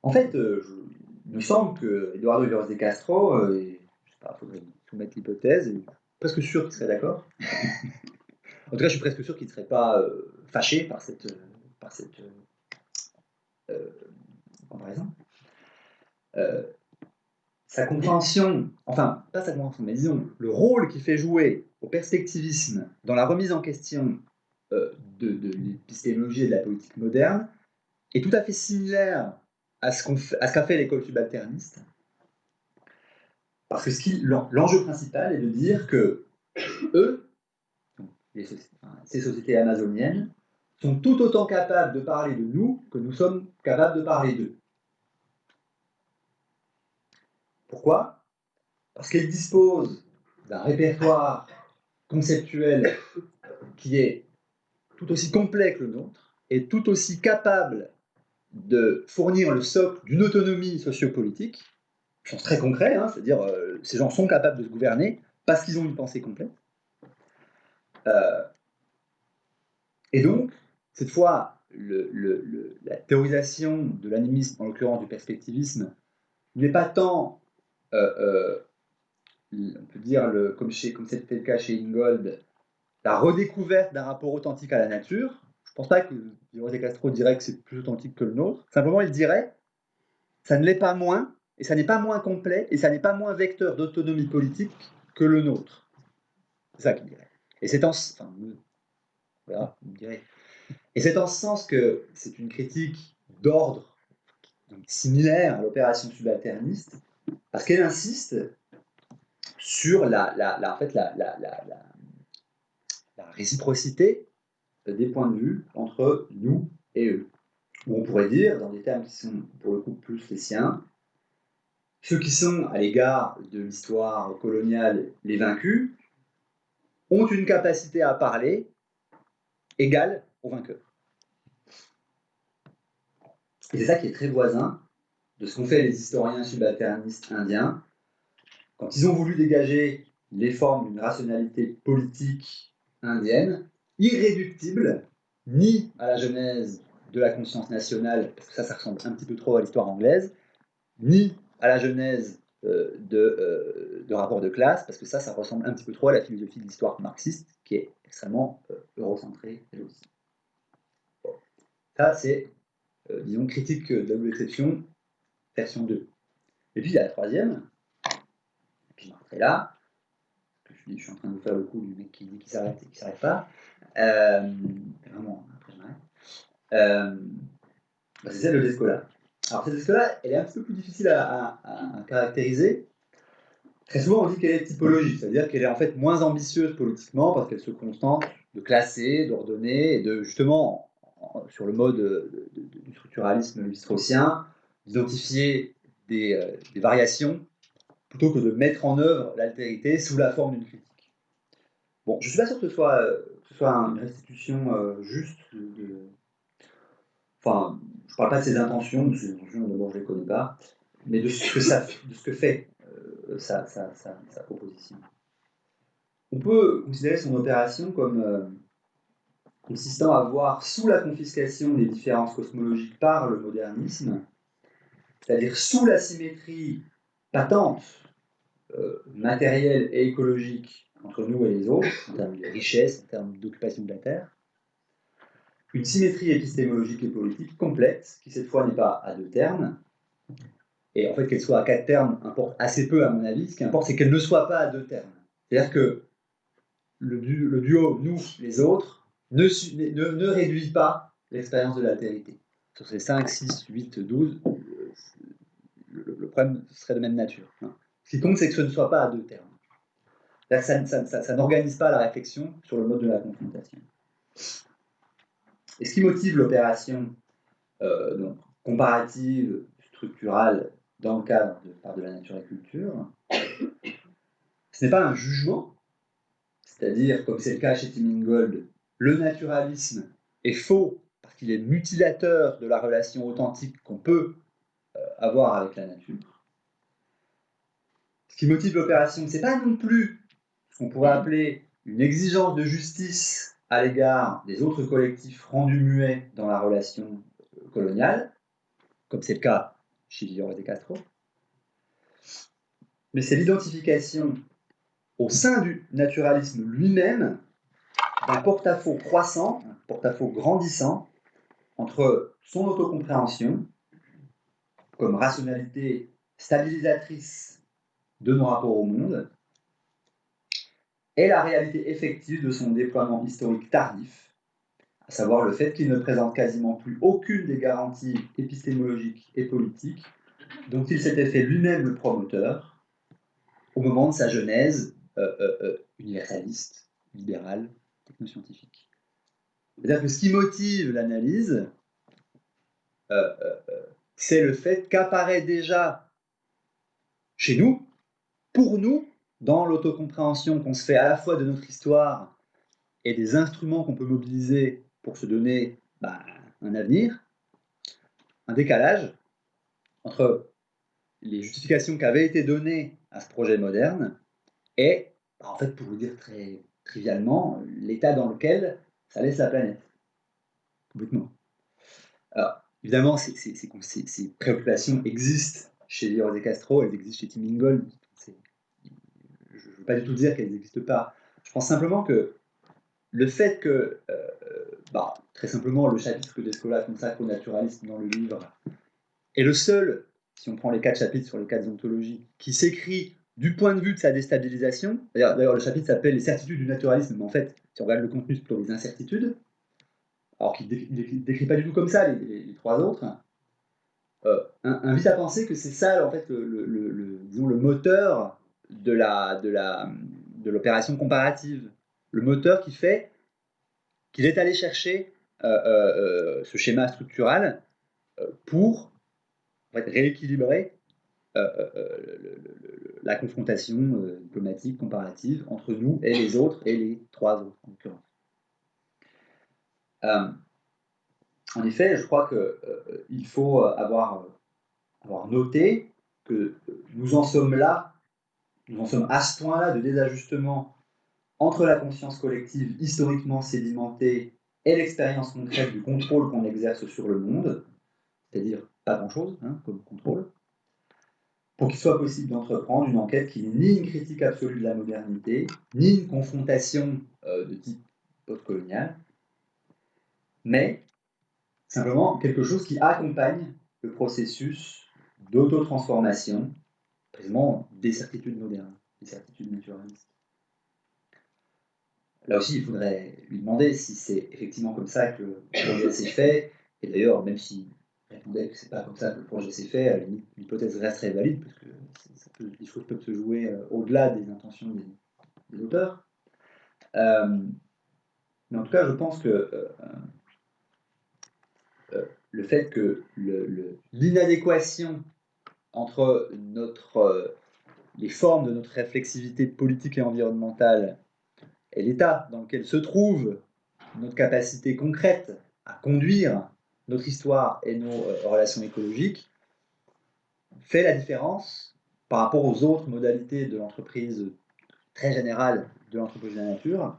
En fait, il me semble que Eduardo Viveiros de Castro, je sais pas, il faudrait soumettre l'hypothèse, et je suis presque sûr qu'il serait d'accord. En tout cas, je suis presque sûr qu'il ne serait pas fâché par cette comparaison. Sa compréhension, enfin, pas sa compréhension, mais disons, le rôle qu'il fait jouer au perspectivisme dans la remise en question de l'épistémologie et de la politique moderne est tout à fait similaire à ce qu'a fait l'école subalterniste. Parce que l'enjeu principal est de dire que eux, ces sociétés amazoniennes, sont tout autant capables de parler de nous que nous sommes capables de parler d'eux. Pourquoi ? Parce qu'elles disposent d'un répertoire conceptuel qui est tout aussi complet que le nôtre et tout aussi capable de fournir le socle d'une autonomie sociopolitique, au sens très concret, hein, c'est-à-dire ces gens sont capables de se gouverner parce qu'ils ont une pensée complète. Et donc, cette fois, la théorisation de l'animisme, en l'occurrence du perspectivisme, n'est pas tant, on peut dire, comme c'était le cas chez Ingold, la redécouverte d'un rapport authentique à la nature. Je ne pense pas que Viveiros de Castro dirait que c'est plus authentique que le nôtre. Simplement, il dirait ça ne l'est pas moins, et ça n'est pas moins complet, et ça n'est pas moins vecteur d'autonomie politique que le nôtre. C'est ça qu'il dirait. Et c'est en ce sens que c'est une critique d'ordre similaire à l'opération subalterniste, parce qu'elle insiste sur la réciprocité des points de vue entre nous et eux. Ou on pourrait dire, dans des termes qui sont pour le coup plus les siens, ceux qui sont à l'égard de l'histoire coloniale les vaincus ont une capacité à parler égale aux vainqueurs. Et c'est ça qui est très voisin de ce qu'ont fait les historiens subalternistes indiens quand ils ont voulu dégager les formes d'une rationalité politique indienne, irréductible ni à la genèse de la conscience nationale, parce que ça ressemble un petit peu trop à l'histoire anglaise, ni à la genèse de rapport de classe, parce que ça ressemble un petit peu trop à la philosophie de l'histoire marxiste, qui est extrêmement eurocentrée, elle aussi. Bon. Ça, c'est, disons, critique de la double exception, version 2. Et puis, il y a la troisième, et puis je m'arrêterai là, je suis en train de vous faire le coup du mec qui dit qu'il s'arrête et qui s'arrête pas. Vraiment, après je m'arrête. C'est celle de Descola. Alors cette Descola, elle est un petit peu plus difficile à caractériser, Très souvent, on dit qu'elle est typologique, c'est-à-dire qu'elle est en fait moins ambitieuse politiquement parce qu'elle se contente de classer, d'ordonner et de justement, sur le mode du structuralisme lévi-straussien, d'identifier des variations plutôt que de mettre en œuvre l'altérité sous la forme d'une critique. Bon, je ne suis pas sûr que ce soit une restitution juste enfin, je ne parle pas de ses intentions, parce que ses intentions, d'abord, je ne les connais pas, mais de ce que fait sa proposition. On peut considérer son opération comme consistant à voir sous la confiscation des différences cosmologiques par le modernisme, c'est-à-dire sous la symétrie patente, matérielle et écologique entre nous et les autres, en termes de richesse, en termes d'occupation de la Terre, une symétrie épistémologique et politique complète, qui cette fois n'est pas à deux termes, et en fait qu'elle soit à quatre termes importe assez peu à mon avis, ce qui importe c'est qu'elle ne soit pas à deux termes. C'est-à-dire que le duo nous, les autres, ne réduit pas l'expérience de l'altérité. Sur ces 5, 6, 8, 12, le problème serait de même nature. Hein. Ce qui compte, c'est que ce ne soit pas à deux termes. Ça n'organise pas la réflexion sur le mode de la confrontation. Et ce qui motive l'opération comparative, structurale, dans le cadre de la nature et culture, ce n'est pas un jugement, c'est-à-dire, comme c'est le cas chez Tim Ingold, le naturalisme est faux parce qu'il est mutilateur de la relation authentique qu'on peut avoir avec la nature. Ce qui motive l'opération, ce n'est pas non plus ce qu'on pourrait appeler une exigence de justice à l'égard des autres collectifs rendus muets dans la relation coloniale, comme c'est le cas chez Villoro de Castro, mais c'est l'identification au sein du naturalisme lui-même d'un porte-à-faux croissant, un porte-à-faux grandissant, entre son autocompréhension, comme rationalité stabilisatrice de nos rapports au monde, et la réalité effective de son déploiement historique tardif, à savoir le fait qu'il ne présente quasiment plus aucune des garanties épistémologiques et politiques dont il s'était fait lui-même le promoteur au moment de sa genèse universaliste, libérale, technoscientifique. C'est-à-dire que ce qui motive l'analyse, c'est le fait qu'apparaît déjà chez nous, pour nous, dans l'autocompréhension qu'on se fait à la fois de notre histoire et des instruments qu'on peut mobiliser pour se donner un avenir, un décalage entre les justifications qui avaient été données à ce projet moderne et, en fait, pour le dire très trivialement, l'état dans lequel ça laisse la planète. Complètement. Alors, évidemment, ces préoccupations existent chez Villoro de Castro, elles existent chez Tim Ingold. Je ne veux pas du tout dire qu'elles n'existent pas. Je pense simplement que le fait que, très simplement, le chapitre que Descola consacre au naturalisme dans le livre est le seul, si on prend les 4 chapitres sur les 4 ontologies, qui s'écrit du point de vue de sa déstabilisation. D'ailleurs, le chapitre s'appelle Les certitudes du naturalisme, mais en fait, si on regarde le contenu, c'est plutôt les incertitudes. Alors qu'il ne décrit pas du tout comme ça les 3 autres. Invite à penser que c'est ça, en fait, disons, le moteur de l'opération comparative. Le moteur qui fait qu'il est allé chercher ce schéma structural pour en fait, rééquilibrer la confrontation diplomatique, comparative entre nous et les autres, et les 3 autres, en l'occurrence. En effet, je crois qu'il faut avoir noté que nous en sommes là, nous en sommes à ce point-là de désajustement entre la conscience collective historiquement sédimentée et l'expérience concrète du contrôle qu'on exerce sur le monde, c'est-à-dire pas grand-chose comme contrôle, pour qu'il soit possible d'entreprendre une enquête qui n'est ni une critique absolue de la modernité, ni une confrontation de type post-colonial, mais simplement quelque chose qui accompagne le processus d'auto-transformation, précisément des certitudes modernes, des certitudes naturalistes. Là aussi, il faudrait lui demander si c'est effectivement comme ça que le projet s'est fait, et d'ailleurs, même si répondait que c'est pas comme ça que le projet s'est fait, à la limite, l'hypothèse resterait valide, parce que les choses peuvent se jouer au-delà des intentions des auteurs. Mais en tout cas, je pense que le fait que l'inadéquation entre les formes de notre réflexivité politique et environnementale et l'état dans lequel se trouve notre capacité concrète à conduire notre histoire et nos relations écologiques fait la différence par rapport aux autres modalités de l'entreprise très générale de l'anthropologie de la nature.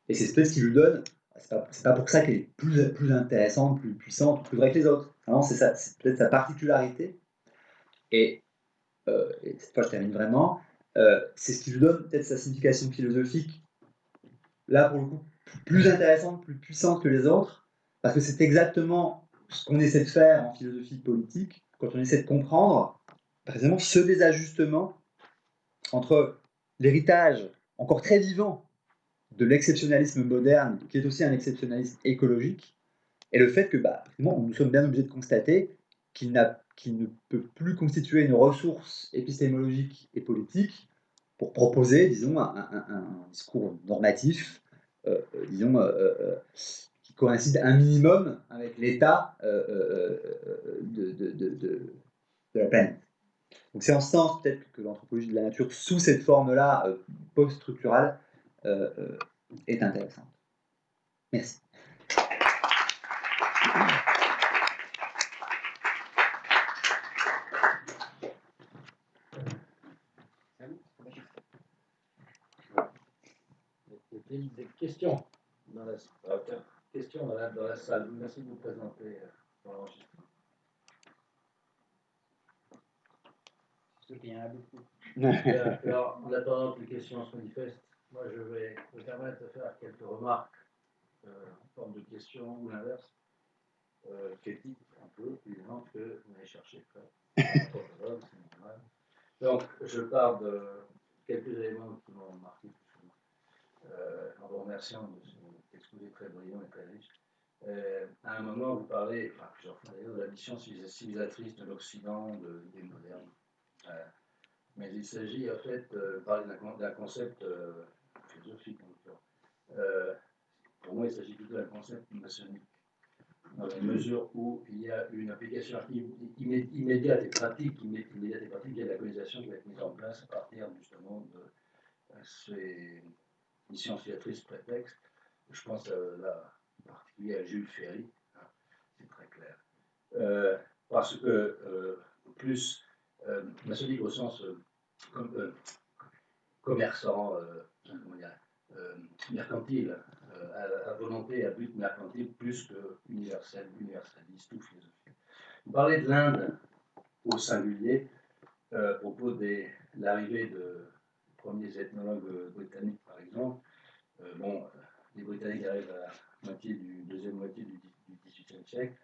Et c'est peut-être ce qui lui donne, c'est pas pour ça qu'elle est plus intéressante, plus puissante, plus vraie que les autres. Non, c'est peut-être sa particularité. Et cette fois je termine vraiment, c'est ce qui lui donne peut-être sa signification philosophique, là pour le coup, plus intéressante, plus puissante que les autres, parce que c'est exactement ce qu'on essaie de faire en philosophie politique, quand on essaie de comprendre précisément ce désajustement entre l'héritage encore très vivant de l'exceptionnalisme moderne, qui est aussi un exceptionnalisme écologique, et le fait que nous sommes bien obligés de constater qu'il ne peut plus constituer une ressource épistémologique et politique pour proposer, disons, un discours normatif, qui coïncide un minimum avec l'état de la planète. Donc c'est en ce sens peut-être que l'anthropologie de la nature, sous cette forme-là post-structurale, est intéressante. Merci.
Y a-t-il des questions dans la salle? Merci de vous présenter dans l'enregistrement.
Surtout qu'il y en a beaucoup.
Bien, alors, en attendant que les questions se manifestent, moi je vais me permettre de faire quelques remarques en forme de questions ou l'inverse, critiques un peu, évidemment, que vous allez chercher c'est normal. Donc, je pars de quelques éléments qui m'ont marqué, en vous remerciant de cet exposé très brillant et très riche. À un moment, vous parlez, enfin plusieurs fois d'ailleurs, de la mission civilisatrice de l'Occident, de l'idée moderne. Mais il s'agit en fait de parler d'un concept philosophique en l'occurrence. Pour moi, il s'agit plutôt d'un concept maçonnique, dans la mesure où il y a une application immédiate et pratique, il y a la colonisation qui va être mise en place à partir justement de ces missions civilisatrices prétextes. Je pense là, en particulier à Jules Ferry, hein, c'est très clair. Parce que plus maçonnique au sens commerçant, mercantile, à volonté, à but mercantile, plus que universaliste ou philosophique. Vous parlez de l'Inde au singulier, à propos de l'arrivée de premiers ethnologues britanniques, par exemple. Les Britanniques arrivent à la deuxième moitié du XVIIIe siècle.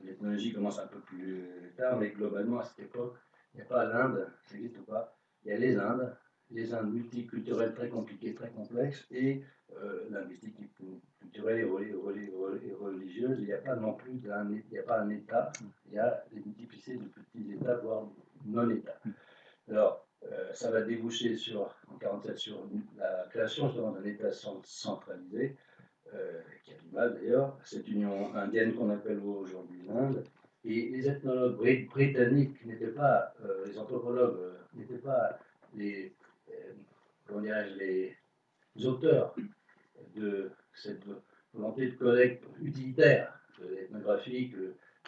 L'ethnologie commence un peu plus tard, mais globalement, à cette époque, il n'y a pas l'Inde, ça n'existe pas. Il y a les Indes multiculturelles très compliquées, très complexes, et linguistiques, culturelles et religieuses. Il n'y a pas non plus il n'y a pas un État, il y a des multiplicités de petits États, voire non-États. Alors, ça va déboucher en 1947 sur la création justement d'un État centralisé, qui a du mal d'ailleurs, cette union indienne qu'on appelle aujourd'hui l'Inde. Et les ethnologues britanniques n'étaient pas, les anthropologues n'étaient pas les auteurs de cette volonté de collecte utilitaire, ethnographique,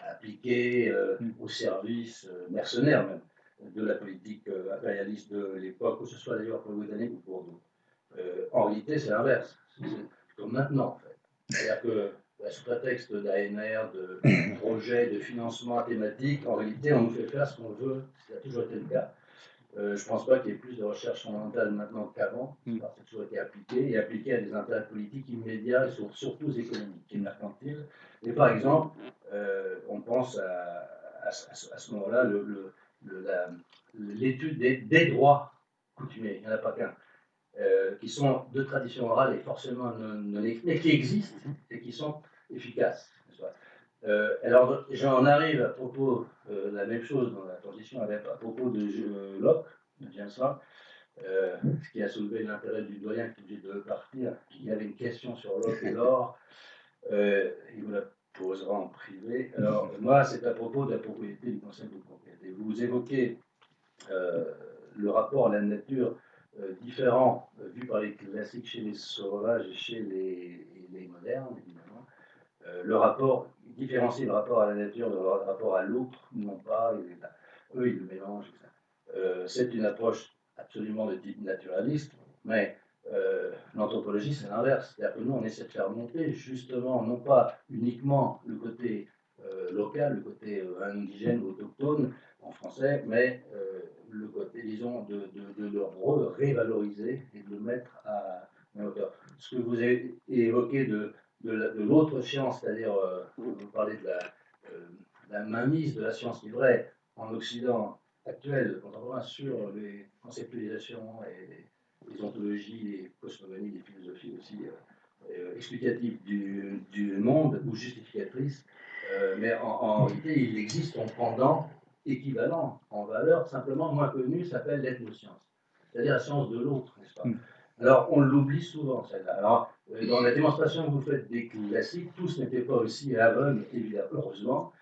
appliquée au service mercenaire même de la politique impérialiste de l'époque, que ce soit d'ailleurs pour les Britanniques ou pour d'autres. En réalité, c'est l'inverse. C'est comme maintenant, en fait. C'est-à-dire que, sous prétexte d'ANR, de projet, de financement thématique, en réalité, on nous fait faire ce qu'on veut. Ça a toujours été le cas. Je ne pense pas qu'il y ait plus de recherche fondamentale maintenant qu'avant, parce que ça a toujours été appliqué, et appliqué à des intérêts politiques immédiats et surtout économiques et mercantiles. Et par exemple, on pense à ce moment-là l'étude des droits coutumiers, il n'y en a pas qu'un, qui sont de tradition orale et forcément non écrite, mais qui existent et qui sont efficaces. Alors, j'en arrive à propos de la même chose dans la transition, à propos de Locke, de James Locke, ce qui a soulevé l'intérêt du doyen qui est obligé de partir. Il y avait une question sur Locke et l'or, il vous la posera en privé. Alors, moi, c'est à propos de la propriété, du concept de propriété. Vous évoquez le rapport à la nature différent vu par les classiques chez les sauvages et chez les modernes, évidemment. Le rapport, différencier le rapport à la nature de le rapport à l'autre, non pas, eux ils le mélangent. C'est une approche absolument de type naturaliste, mais l'anthropologie c'est l'inverse. C'est-à-dire que nous on essaie de faire monter justement, non pas uniquement le côté local, le côté indigène ou autochtone en français, mais le côté, disons, de le révaloriser et de le mettre à hauteur. Ce que vous avez évoqué de l'autre science, c'est-à-dire, vous parlez de la mainmise de la science qui est vraie en Occident actuel, contemporain, sur les conceptualisations et les ontologies, les cosmogonies, les philosophies aussi explicatives du monde ou justificatrices. Mais en réalité, il existe un pendant équivalent en valeur, simplement moins connu, s'appelle l'ethnoscience, c'est-à-dire la science de l'autre, n'est-ce pas? Alors, on l'oublie souvent, celle-là. Alors, dans la démonstration que vous faites des classiques, tous n'étaient pas aussi aveugles, évidemment, heureusement,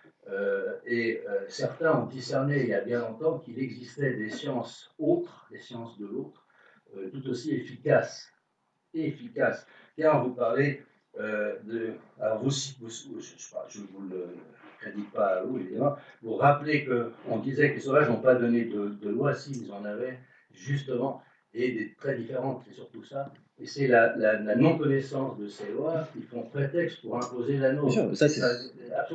certains ont discerné il y a bien longtemps qu'il existait des sciences autres, des sciences de l'autre, tout aussi efficaces. Car vous parlez de... Alors, je ne vous le crédite pas à vous, évidemment. Vous rappelez qu'on disait que les sauvages n'ont pas donné de loi, s'ils en avaient, justement, et des très différentes, c'est surtout ça. Et c'est la non-connaissance de ces lois qui font prétexte pour imposer la nôtre.
Bien sûr, ça, c'est...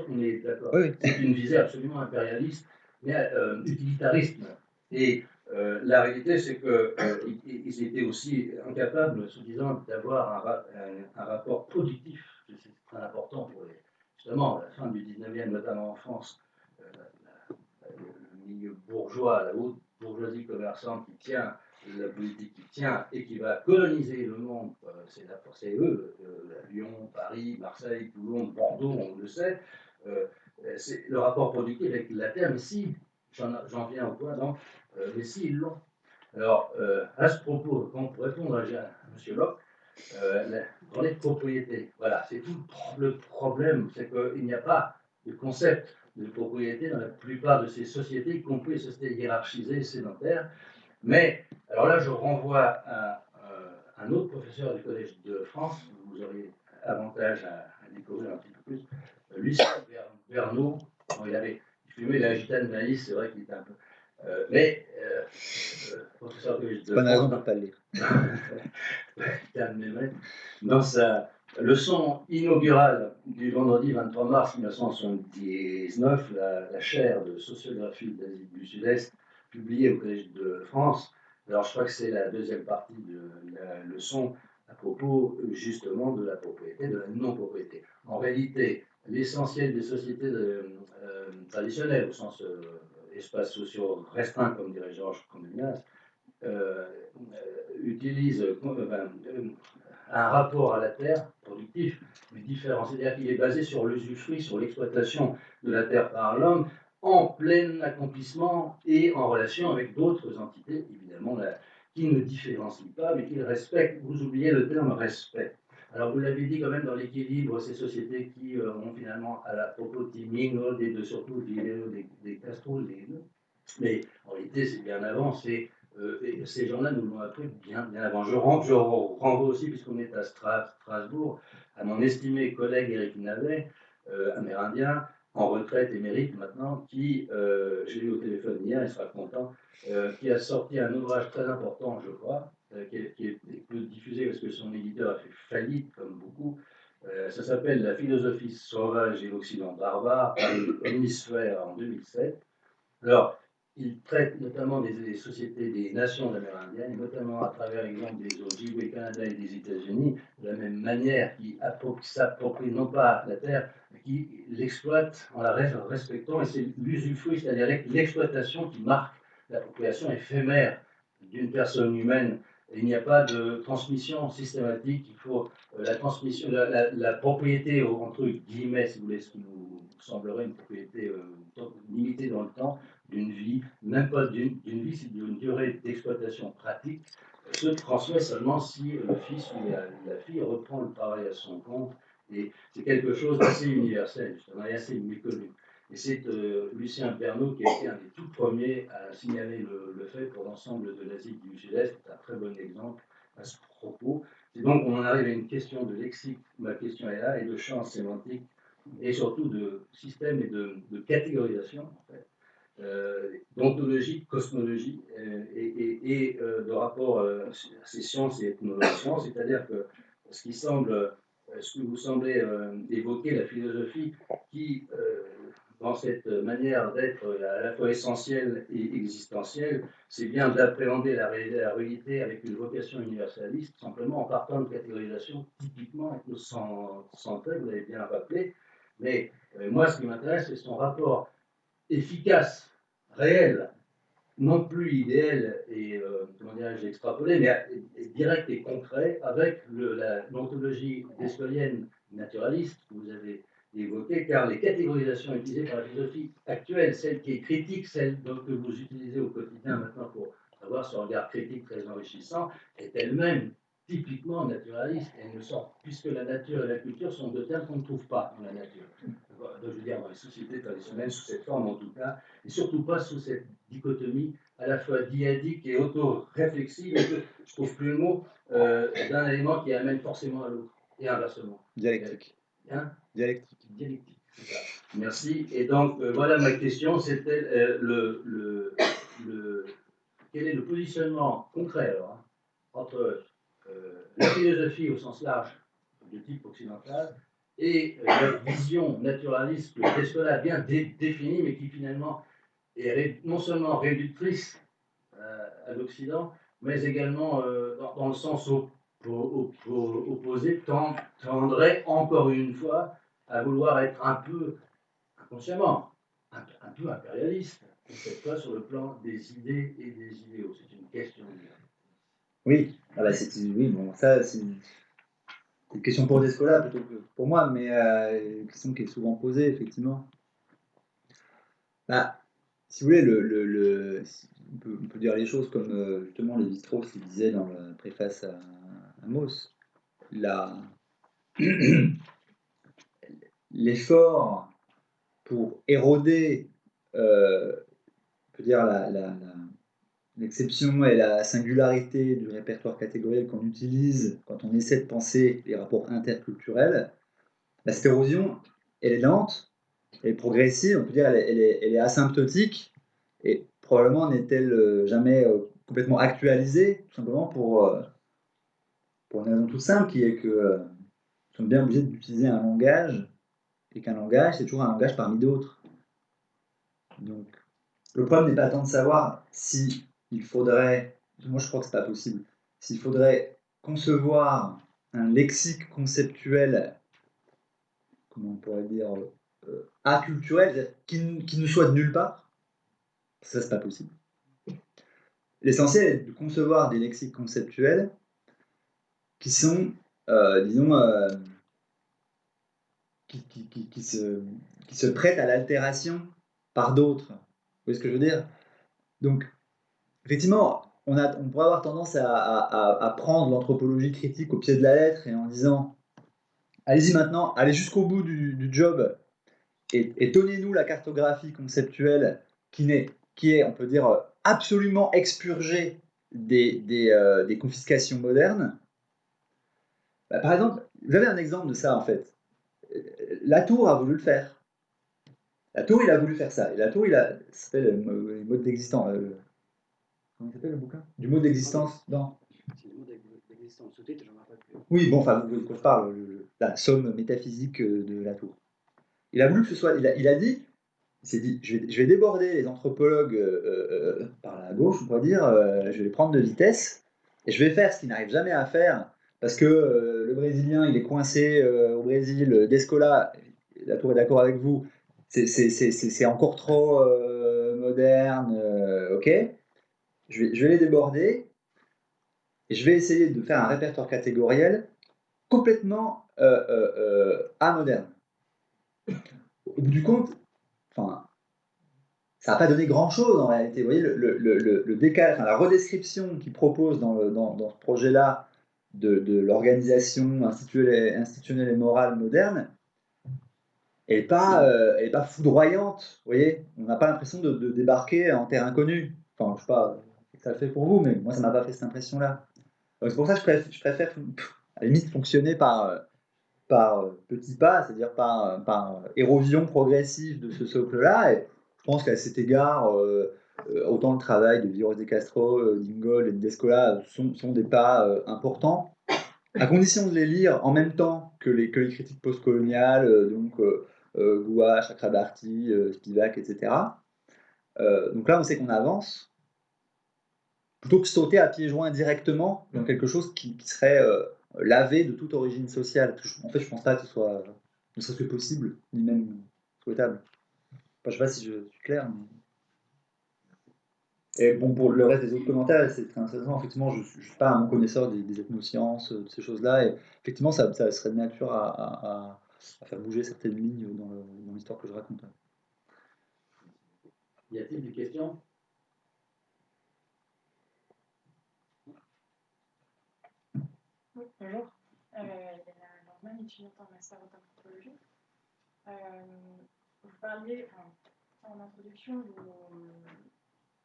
On est d'accord.
Oui, oui.
C'est une visée absolument impérialiste, mais utilitariste. Et la réalité, c'est qu'ils étaient aussi incapables, soi-disant, d'avoir un rapport productif. C'est très important pour justement la fin du 19e, notamment en France, le milieu bourgeois, la haute bourgeoisie commerçante qui tient la politique qui tient et qui va coloniser le monde, c'est eux, Lyon, Paris, Marseille, Toulon, Bordeaux, on le sait, c'est le rapport productif avec la terre, mais si, j'en viens au point, non, mais si ils l'ont. Alors, à ce propos, pour répondre à M. Locke, parler de propriété, voilà, c'est tout le problème, c'est qu'il n'y a pas de concept de propriété dans la plupart de ces sociétés, y compris les sociétés hiérarchisées, sédentaires. Mais, alors là, je renvoie à un autre professeur du Collège de France, vous aurez avantage à découvrir un petit peu plus, Lucien Bernot. Il fumait la gitane maïs, c'est vrai qu'il était un peu. Professeur du Collège de France.
Pas une raison pour ne pas le lire.
Dans sa leçon inaugurale du vendredi 23 mars 1979, la chaire de sociographie d'Asie du Sud-Est, publiée au Collège de France. Alors, je crois que c'est la deuxième partie de la leçon à propos justement de la propriété, de la non-propriété. En réalité, l'essentiel des sociétés traditionnelles, au sens espace sociaux restreint, comme dirait Georges Condominas, utilise un rapport à la terre productif, mais différent. C'est-à-dire qu'il est basé sur l'usufruit, sur l'exploitation de la terre par l'homme, en plein accomplissement et en relation avec d'autres entités, évidemment, qui ne différencient pas, mais qui respectent. Vous oubliez le terme respect. Alors, vous l'avez dit quand même dans l'équilibre, ces sociétés qui ont finalement, à la propos de Timing, surtout des Castro, mais en réalité, c'est bien avant, et ces gens-là nous l'ont appris bien avant. Je renvoie aussi, puisqu'on est à Strasbourg, à mon estimé collègue Éric Navet, amérindien, en retraite émérite maintenant, qui, j'ai eu au téléphone hier, il sera content, qui a sorti un ouvrage très important, je crois, qui est peu diffusé parce que son éditeur a fait faillite, comme beaucoup. Ça s'appelle La philosophie sauvage et l'Occident barbare, par l'hémisphère en 2007. Alors, il traite notamment des sociétés des nations amérindiennes, et notamment à travers l'exemple des Ojibwe, Canada et des États-Unis, de la même manière, qui s'approprient non pas la terre, mais qui l'exploitent en la respectant, et c'est l'usufruit, c'est-à-dire l'exploitation qui marque l'appropriation éphémère d'une personne humaine. Et il n'y a pas de transmission systématique, il faut la transmission, la propriété, entre guillemets, si vous voulez, ce qui nous semblerait une propriété limitée dans le temps d'une vie, même pas d'une vie, c'est d'une durée d'exploitation pratique, se transmet seulement si le fils ou la fille reprend le travail à son compte. Et c'est quelque chose d'assez universel, justement, et assez méconnu. Et c'est Lucien Pernaut qui a été un des tout premiers à signaler le fait pour l'ensemble de l'Asie du Sud-Est. C'est un très bon exemple à ce propos. Et donc, on en arrive à une question de lexique, ma question est là, et de champ sémantique, et surtout de système et de catégorisation, en fait. D'ontologie, cosmologie et de rapport à ces sciences et ethnologie, c'est-à-dire que ce que vous semblez évoquer, la philosophie, qui, dans cette manière d'être à la fois essentielle et existentielle, c'est bien d'appréhender la réalité avec une vocation universaliste, simplement en partant de catégorisations typiquement ethnocentrées, vous l'avez bien rappelé. Mais moi, ce qui m'intéresse, c'est son rapport efficace, réel, non plus idéal et, comment dirais-je, extrapolé, mais direct et concret avec l'ontologie descolienne naturaliste que vous avez évoquée, car les catégorisations utilisées par la philosophie actuelle, celle qui est critique, celle que vous utilisez au quotidien maintenant pour avoir ce regard critique très enrichissant, est elle-même typiquement naturaliste. Elle ne sort, puisque la nature et la culture sont deux termes qu'on ne trouve pas dans la nature. Donc, je veux dire, dans les sociétés traditionnelles, sous cette forme en tout cas, et surtout pas sous cette dichotomie à la fois diadique et auto-réflexive, et que, je trouve plus le mot, d'un élément qui amène forcément à l'autre, et inversement.
Dialectique.
Hein?
Dialectique.
Dialectique, c'est ça. Merci. Et donc, voilà ma question, c'était quel est le positionnement concret alors, hein, entre la philosophie au sens large de type occidental et la vision naturaliste que Descola a bien définie, mais qui finalement est non seulement réductrice à l'Occident, mais également dans le sens opposé, tendrait encore une fois à vouloir être un peu, inconsciemment, un peu impérialiste, cette fois sur le plan des idées et des idéaux. C'est une question.
Oui, oui, bon, ça c'est une question pour Descola plutôt que pour moi, mais une question qui est souvent posée, effectivement. Bah, si vous voulez, on peut dire les choses comme justement Lévi-Strauss le disait dans la préface à Mauss. L'effort pour éroder, on peut dire, l'exception et la singularité du répertoire catégoriel qu'on utilise quand on essaie de penser les rapports interculturels, cette érosion, elle est lente, elle est progressive, on peut dire elle est asymptotique, et probablement n'est-elle jamais complètement actualisée, tout simplement pour une raison toute simple, qui est que nous sommes bien obligés d'utiliser un langage, et qu'un langage, c'est toujours un langage parmi d'autres. Donc, le problème n'est pas tant de savoir si il faudrait, moi je crois que c'est pas possible, s'il faudrait concevoir un lexique conceptuel, comment on pourrait dire, aculturel, qui ne soit de nulle part, ça c'est pas possible. L'essentiel est de concevoir des lexiques conceptuels qui sont, disons, qui se prêtent à l'altération par d'autres. Vous voyez ce que je veux dire? Donc, effectivement, on pourrait avoir tendance à prendre l'anthropologie critique au pied de la lettre et en disant allez-y maintenant, allez jusqu'au bout du job et donnez-nous la cartographie conceptuelle qui est, on peut dire, absolument expurgée des confiscations modernes. Bah, par exemple, vous avez un exemple de ça en fait. Latour a voulu le faire. Latour, il a voulu faire ça. Et Latour, ça s'appelle les modes d'existence. Comment il s'appelle le bouquin? Du mot d'existence dans.
C'est le mot d'existence. Sous-titre, j'en rappelle plus.
Oui, bon, enfin, vous voyez de quoi je parle, la somme métaphysique de Latour. Il a voulu que ce soit. Il a dit, il s'est dit, je vais déborder les anthropologues par la gauche, on pourrait dire, je vais les prendre de vitesse, et je vais faire ce qu'ils n'arrivent jamais à faire, parce que le Brésilien, il est coincé au Brésil, Descola, Latour est d'accord avec vous, c'est encore trop moderne, ok. Je vais les déborder, et je vais essayer de faire un répertoire catégoriel complètement amoderne. au bout du compte, enfin, ça n'a pas donné grand-chose en réalité. Vous voyez, le décalage, enfin, la redescription qu'il propose dans ce projet-là de l'organisation institutionnelle et morale moderne, elle n'est pas foudroyante. Vous voyez, on n'a pas l'impression de débarquer en terre inconnue. Enfin, je sais pas ce que ça le fait pour vous, mais moi, ça m'a pas fait cette impression-là. Donc, c'est pour ça que je préfère à la limite fonctionner par petits pas, c'est-à-dire par érosion progressive de ce socle-là. Et je pense qu'à cet égard, autant le travail de Viros de Castro, d'Ingold et de Descola sont des pas importants, à condition de les lire en même temps que les critiques postcoloniales, Gouache, Chakrabarty, Spivak, etc. Donc là, on sait qu'on avance, plutôt que sauter à pieds joints directement dans quelque chose qui serait lavé de toute origine sociale. En fait, je ne pense pas que ce soit ne serait-ce que possible, ni même souhaitable. Enfin, je ne sais pas si je suis clair. Mais... Et bon, pour le reste des autres commentaires, c'est très intéressant. Effectivement, je ne suis pas un connaisseur des ethnosciences, de ces choses-là. Et effectivement, ça serait de nature à faire bouger certaines lignes dans l'histoire que je raconte.
Y a-t-il des questions?
Oui, bonjour. Norman, étudiante en master en anthropologie. Vous parliez, en introduction,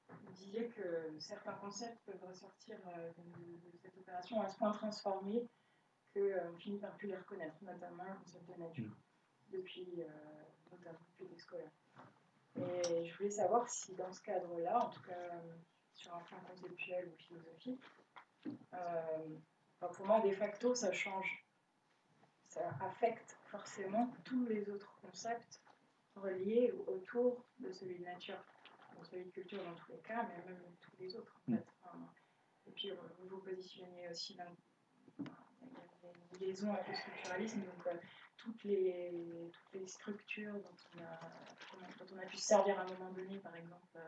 vous disiez que certains concepts peuvent ressortir de cette opération à ce point transformés qu'on finit par plus les reconnaître, notamment le concept de nature, notamment depuis les scolaires. Et je voulais savoir si dans ce cadre-là, en tout cas sur un plan conceptuel ou philosophique, pour moi, de facto, ça change, ça affecte forcément tous les autres concepts reliés autour de celui de nature, de celui de culture dans tous les cas, mais même tous les autres. En fait. Et puis, vous vous positionnez aussi dans une liaison avec le structuralisme, donc toutes les structures dont on a pu se servir à un moment donné, par exemple,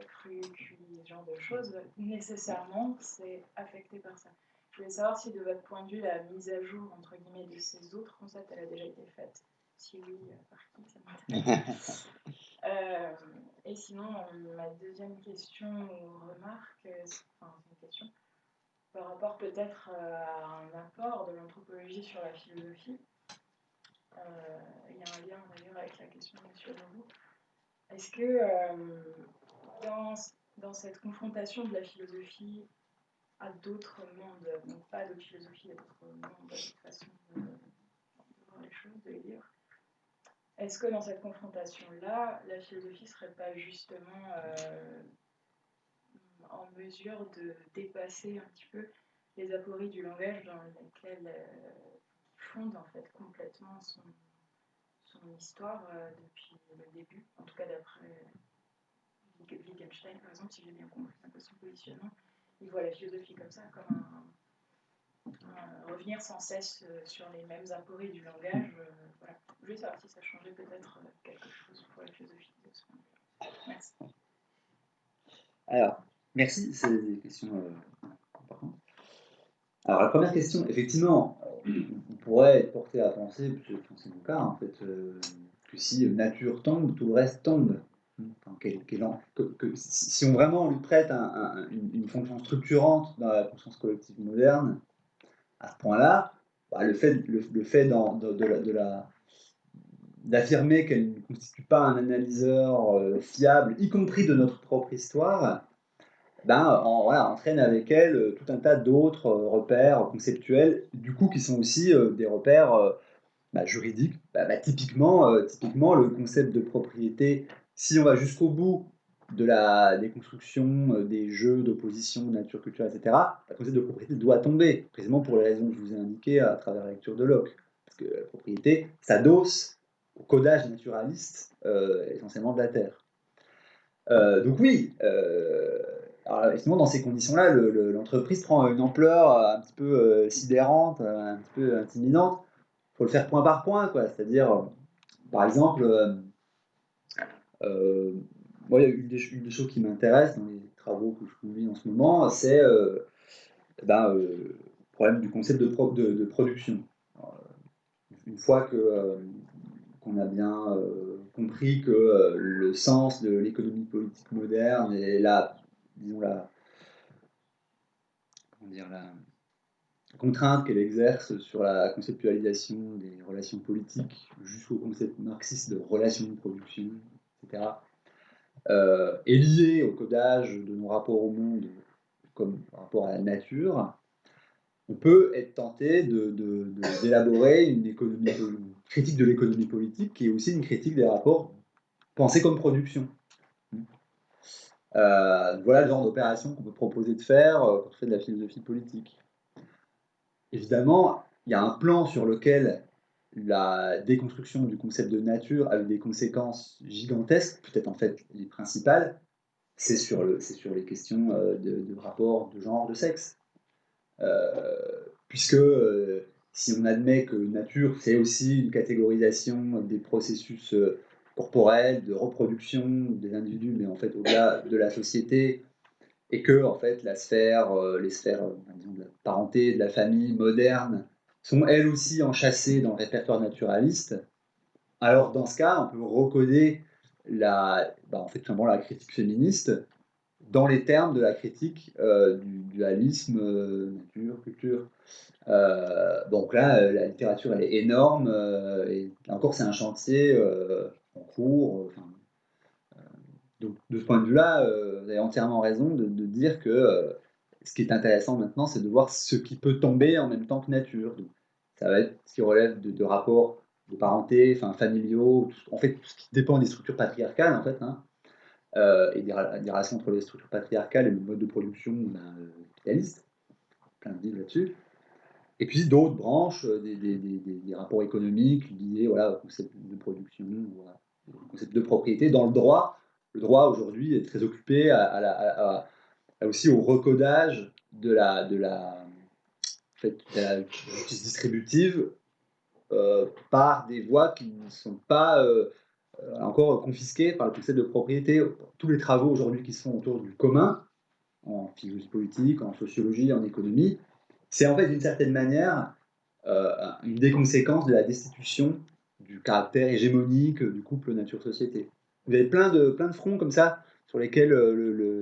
cru, cuit, ce genre de choses, nécessairement, c'est affecté par ça. Je voulais savoir si, de votre point de vue, la mise à jour, entre guillemets, de ces autres concepts, elle a déjà été faite. Si oui, par qui, ça m'intéresse. Et sinon, ma deuxième question ou remarque, c'est une question, par rapport peut-être à un apport de l'anthropologie sur la philosophie. Il y a un lien d'ailleurs avec la question de M. Leroux. Est-ce que dans cette confrontation de la philosophie à d'autres mondes, donc pas d'autres philosophies, à d'autres mondes, d'autres façons de voir les choses, de les lire, est-ce que dans cette confrontation-là, la philosophie ne serait pas justement en mesure de dépasser un petit peu les apories du langage dans lesquels il fonde en fait complètement son histoire depuis le début, en tout cas d'après Wittgenstein par exemple, si j'ai bien compris un peu son positionnement, il voit la philosophie comme ça, comme revenir sans cesse sur les mêmes apories du langage. Voilà. Je voulais savoir si ça changeait peut-être quelque chose pour la philosophie de ce point de vue. Merci.
Alors, merci, c'est des questions importantes. Alors, la première question, effectivement, on pourrait être porté à penser, c'est mon cas en fait, que si nature tombe, tout le reste tombe. Enfin, si on vraiment lui prête une fonction structurante dans la conscience collective moderne, à ce point-là, bah, le fait d'affirmer qu'elle ne constitue pas un analyseur fiable, y compris de notre propre histoire, entraîne avec elle tout un tas d'autres repères conceptuels, du coup, qui sont aussi des repères juridiques. Typiquement, le concept de propriété, si on va jusqu'au bout des constructions, des jeux d'opposition, nature, culture, etc., le concept de propriété doit tomber, précisément pour les raisons que je vous ai indiquées à travers la lecture de Locke. Parce que la propriété s'adosse au codage naturaliste, essentiellement de la Terre. Donc oui, alors, justement, dans ces conditions-là, l'entreprise prend une ampleur un petit peu sidérante, un petit peu intimidante. Il faut le faire point par point, quoi. C'est-à-dire, par exemple, moi, une des choses qui m'intéresse dans les travaux que je conduis en ce moment, c'est le problème du concept de production. Alors, une fois qu'on qu'on a bien compris que le sens de l'économie politique moderne et disons comment dire, la contrainte qu'elle exerce sur la conceptualisation des relations politiques jusqu'au concept marxiste de relations de production, etc., est liée au codage de nos rapports au monde comme rapport à la nature, on peut être tenté d'élaborer une critique de l'économie politique qui est aussi une critique des rapports pensés comme production. Voilà le genre d'opération qu'on peut proposer de faire quand on fait de la philosophie politique. Évidemment, il y a un plan sur lequel la déconstruction du concept de nature a eu des conséquences gigantesques, peut-être en fait les principales, c'est sur les questions de rapport de genre, de sexe. Puisque si on admet que nature, c'est aussi une catégorisation des processus corporels, de reproduction des individus, mais en fait au-delà de la société, et que en fait les sphères disons, de la parenté, de la famille moderne, sont elles aussi enchâssées dans le répertoire naturaliste, alors dans ce cas, on peut recoder en fait, tout simplement la critique féministe dans les termes de la critique du dualisme nature-culture. Donc là, la littérature, elle est énorme, et là encore, c'est un chantier en cours. Donc de ce point de vue-là, vous avez entièrement raison de dire que ce qui est intéressant maintenant, c'est de voir ce qui peut tomber en même temps que nature. Donc, ça va être ce qui relève de rapports de parenté, familiaux, en fait tout ce qui dépend des structures patriarcales, en fait, hein, et des relations entre les structures patriarcales et le mode de production capitaliste. Plein de livres là-dessus. Et puis d'autres branches, des rapports économiques liés au concept de production, au concept de propriété. Dans le droit aujourd'hui est très occupé aussi au recodage de la justice distributive par des voies qui ne sont pas encore confisquées par le concept de propriété. Tous les travaux aujourd'hui qui sont autour du commun, en philosophie politique, en sociologie, en économie, c'est en fait d'une certaine manière une des conséquences de la destitution du caractère hégémonique du couple nature-société. Vous avez plein de fronts comme ça sur lesquels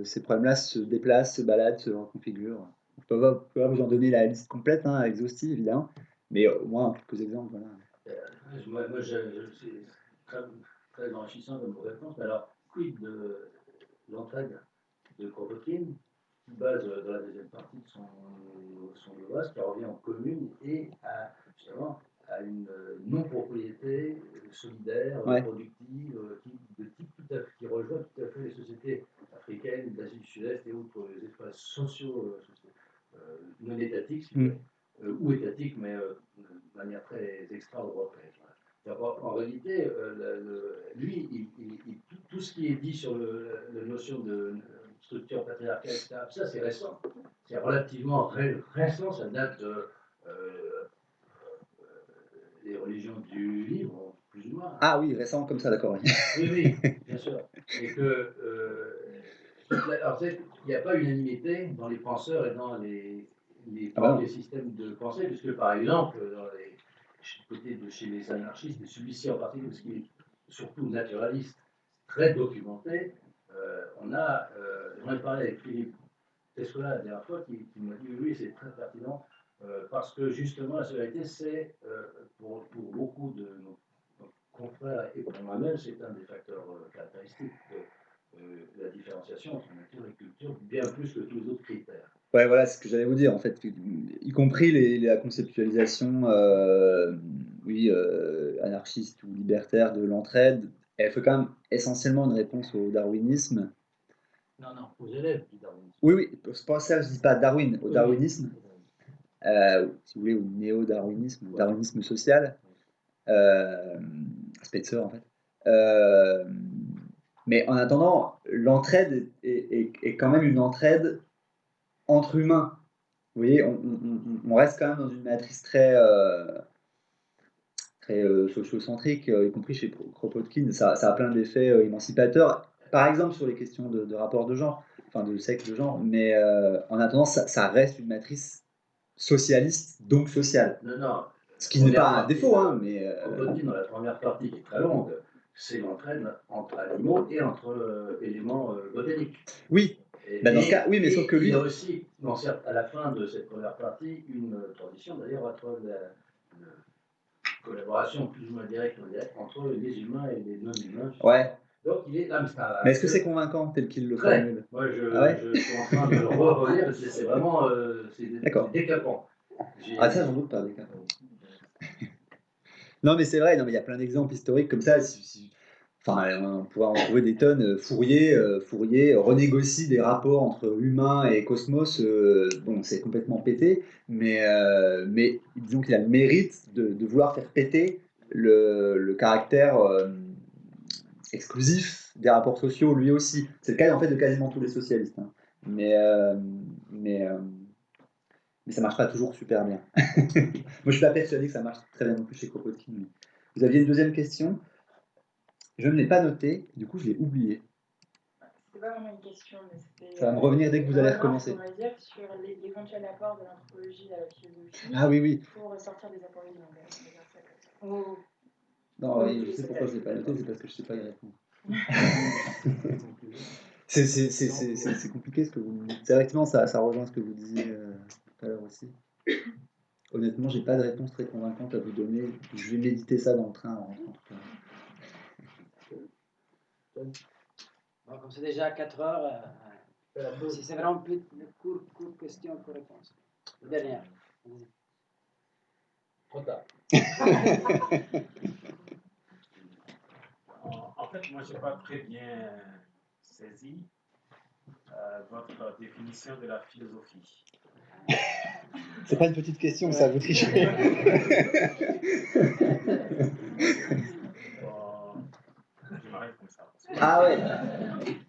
ces problèmes-là se déplacent, se baladent, se reconfigurent. Je peux pas vous en donner la liste complète, hein, exhaustive évidemment, mais au moins quelques exemples. Voilà.
Moi c'est très, très enrichissant comme réponse, mais alors, quid de l'entraide de Kropotkin, qui base dans la deuxième partie de son ouvrage, qui revient en commune et justement à une non-propriété solidaire,
Ouais.
productive, qui rejoint tout à fait les sociétés africaines, d'Asie du Sud-Est et autres espaces sociaux non étatiques, ou étatiques, mais de manière très extra-européenne. En réalité, lui, tout ce qui est dit sur la notion de structure patriarcale, etc., ça c'est récent. C'est relativement récent, ça date de les religions du livre, plus ou moins.
Ah oui, récent comme ça, d'accord.
Oui, bien sûr. Et que, en fait, il n'y a pas unanimité dans les penseurs et dans les systèmes de pensée, puisque par exemple, chez les anarchistes, et celui-ci en particulier, parce qu'il est surtout naturaliste, très documenté, j'en ai parlé avec Philippe Tessola la dernière fois, qui m'a dit oui, c'est très pertinent, parce que justement, la solidarité, c'est, pour beaucoup de nos confrères et pour moi-même, c'est un des facteurs caractéristiques de la différenciation entre nature et culture, bien plus que tous les autres critères.
Ouais, voilà, c'est ce que j'allais vous dire, en fait, y compris la conceptualisation anarchiste ou libertaire de l'entraide, elle fait quand même essentiellement une réponse au darwinisme.
Non, aux élèves du darwinisme.
Oui, c'est pas ça, je dis pas Darwin, au darwinisme, si vous voulez, au néo-darwinisme, au darwinisme social, Spitzer en fait. Mais en attendant, l'entraide est quand même une entraide entre humains. Vous voyez, on reste quand même dans une matrice très sociocentrique, y compris chez Kropotkin. Ça a plein d'effets émancipateurs, par exemple sur les questions de rapport de genre, de sexe, de genre, mais en attendant, ça reste une matrice socialiste, donc sociale.
Non,
Ce qui n'est pas un défaut, hein, mais...
Anthony, dans la première partie qui est très longue, c'est l'entraide entre animaux et entre éléments botaniques.
Oui, bah dans ce cas, oui, mais sauf que lui...
Il y a aussi, à la fin de cette première partie, une transition d'ailleurs entre la collaboration plus ou moins directe entre les humains et les non-humains.
Ouais.
Donc il est là.
Mais est-ce que c'est convaincant tel qu'il le formule?
Moi, je suis en train de le relire, c'est vraiment c'est décapant.
Ah ça, j'en doute pas, décapant. Non, mais c'est vrai, non, mais il y a plein d'exemples historiques comme ça. Enfin, on pourrait en trouver des tonnes. Fourier renégocie des rapports entre humains et cosmos. Bon, c'est complètement pété, mais disons qu'il a le mérite de vouloir faire péter le caractère exclusif des rapports sociaux, lui aussi. C'est le cas en fait de quasiment tous les socialistes. Hein. Mais ça marche pas toujours super bien. Moi, je suis pas persuadé que ça marche très bien non plus chez Kropotkin. Mais... Vous aviez une deuxième question? Je ne l'ai pas notée, du coup, je l'ai oubliée.
C'était pas vraiment une question, mais c'était...
Ça va me revenir dès que vous allez recommencer.
On va dire sur l'éventuel apport de l'anthropologie à la philosophie.
Ah oui, oui.
Pour sortir des apports du langage.
Non, oui, je sais pourquoi je ne l'ai pas noté, c'est parce que je ne sais pas y répondre. C'est compliqué ce que vous me dites. Directement, ça rejoint ce que vous disiez tout à l'heure aussi. Honnêtement, j'ai pas de réponse très convaincante à vous donner. Je vais méditer ça dans le train en rentrant.
Bon, comme c'est déjà 4 heures, si c'est vraiment plus de courte question que réponse. La dernière.
Trop tard.
En fait, moi, je n'ai pas très bien saisi votre définition de la philosophie.
C'est pas une petite question, ça, vous trichez.
Je m'arrête comme ça.
Ah ouais,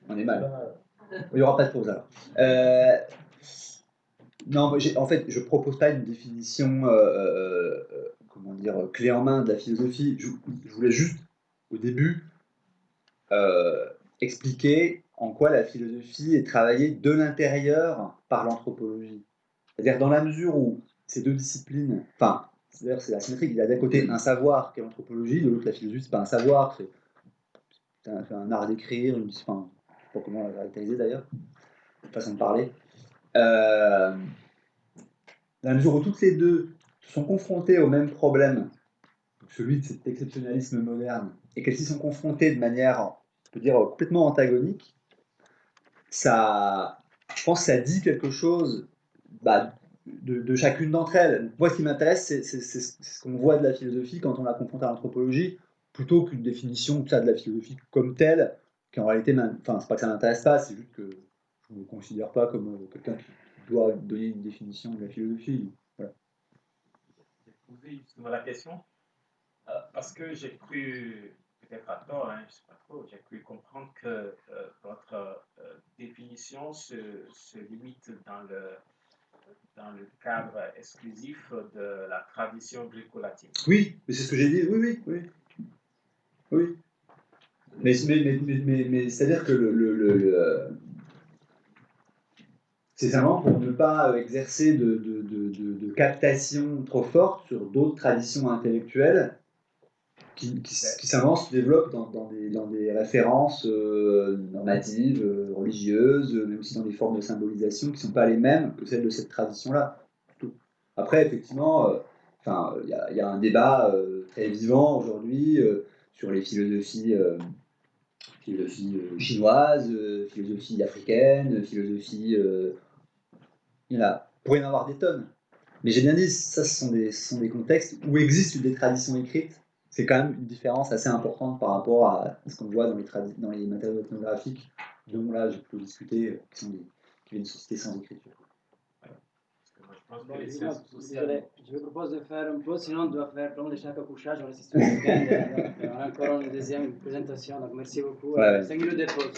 on est mal. Il n'y aura pas de pause alors. Non, en fait, je propose pas une définition, comment dire, clé en main de la philosophie. Je voulais juste, au début, expliquer en quoi la philosophie est travaillée de l'intérieur par l'anthropologie. C'est-à-dire dans la mesure où ces deux disciplines, enfin, d'ailleurs c'est asymétrique, il y a d'un côté un savoir qui est l'anthropologie, de l'autre la philosophie, c'est pas un savoir, c'est un art d'écrire, enfin, je ne sais pas comment la caractériser d'ailleurs, une façon de parler. Dans la mesure où toutes les deux sont confrontées au même problème, celui de cet exceptionnalisme moderne, et qu'elles s'y sont confrontées de manière, on peut dire, complètement antagonique, ça, je pense que ça dit quelque chose de chacune d'entre elles. Moi, ce qui m'intéresse, c'est ce qu'on voit de la philosophie quand on la confronte à l'anthropologie, plutôt qu'une définition de la philosophie comme telle, qui en réalité, enfin, c'est pas que ça m'intéresse pas, c'est juste que je ne me considère pas comme quelqu'un qui doit donner une définition de la philosophie. Voilà.
J'ai posé justement la question parce que j'ai cru, peut-être à tort, hein, je ne sais pas trop, j'ai cru comprendre que votre définition se limite dans le cadre exclusif de la tradition gréco-latine.
Oui, mais c'est ce que j'ai dit, oui. Mais c'est-à-dire que c'est simplement pour ne pas exercer de captation trop forte sur d'autres traditions intellectuelles qui s'avancent, se développent dans des références normatives, religieuses, mais aussi dans des formes de symbolisation qui ne sont pas les mêmes que celles de cette tradition-là. Après, effectivement, il y a un débat très vivant aujourd'hui sur les philosophies chinoises, philosophie africaine, philosophie... il pourrait y en avoir des tonnes. Mais j'ai bien dit, ça, ce sont des contextes où existent des traditions écrites. C'est quand même une différence assez importante par rapport à ce qu'on voit dans les matériaux ethnographiques, dont là, j'ai plutôt discuté, qui viennent de sociétés sans écriture.
Bon, je vous propose de faire un peu, sinon on doit faire comme chaque couchage, on reste sur le week-end. On a encore une deuxième présentation, donc merci beaucoup. 5 minutes de pause.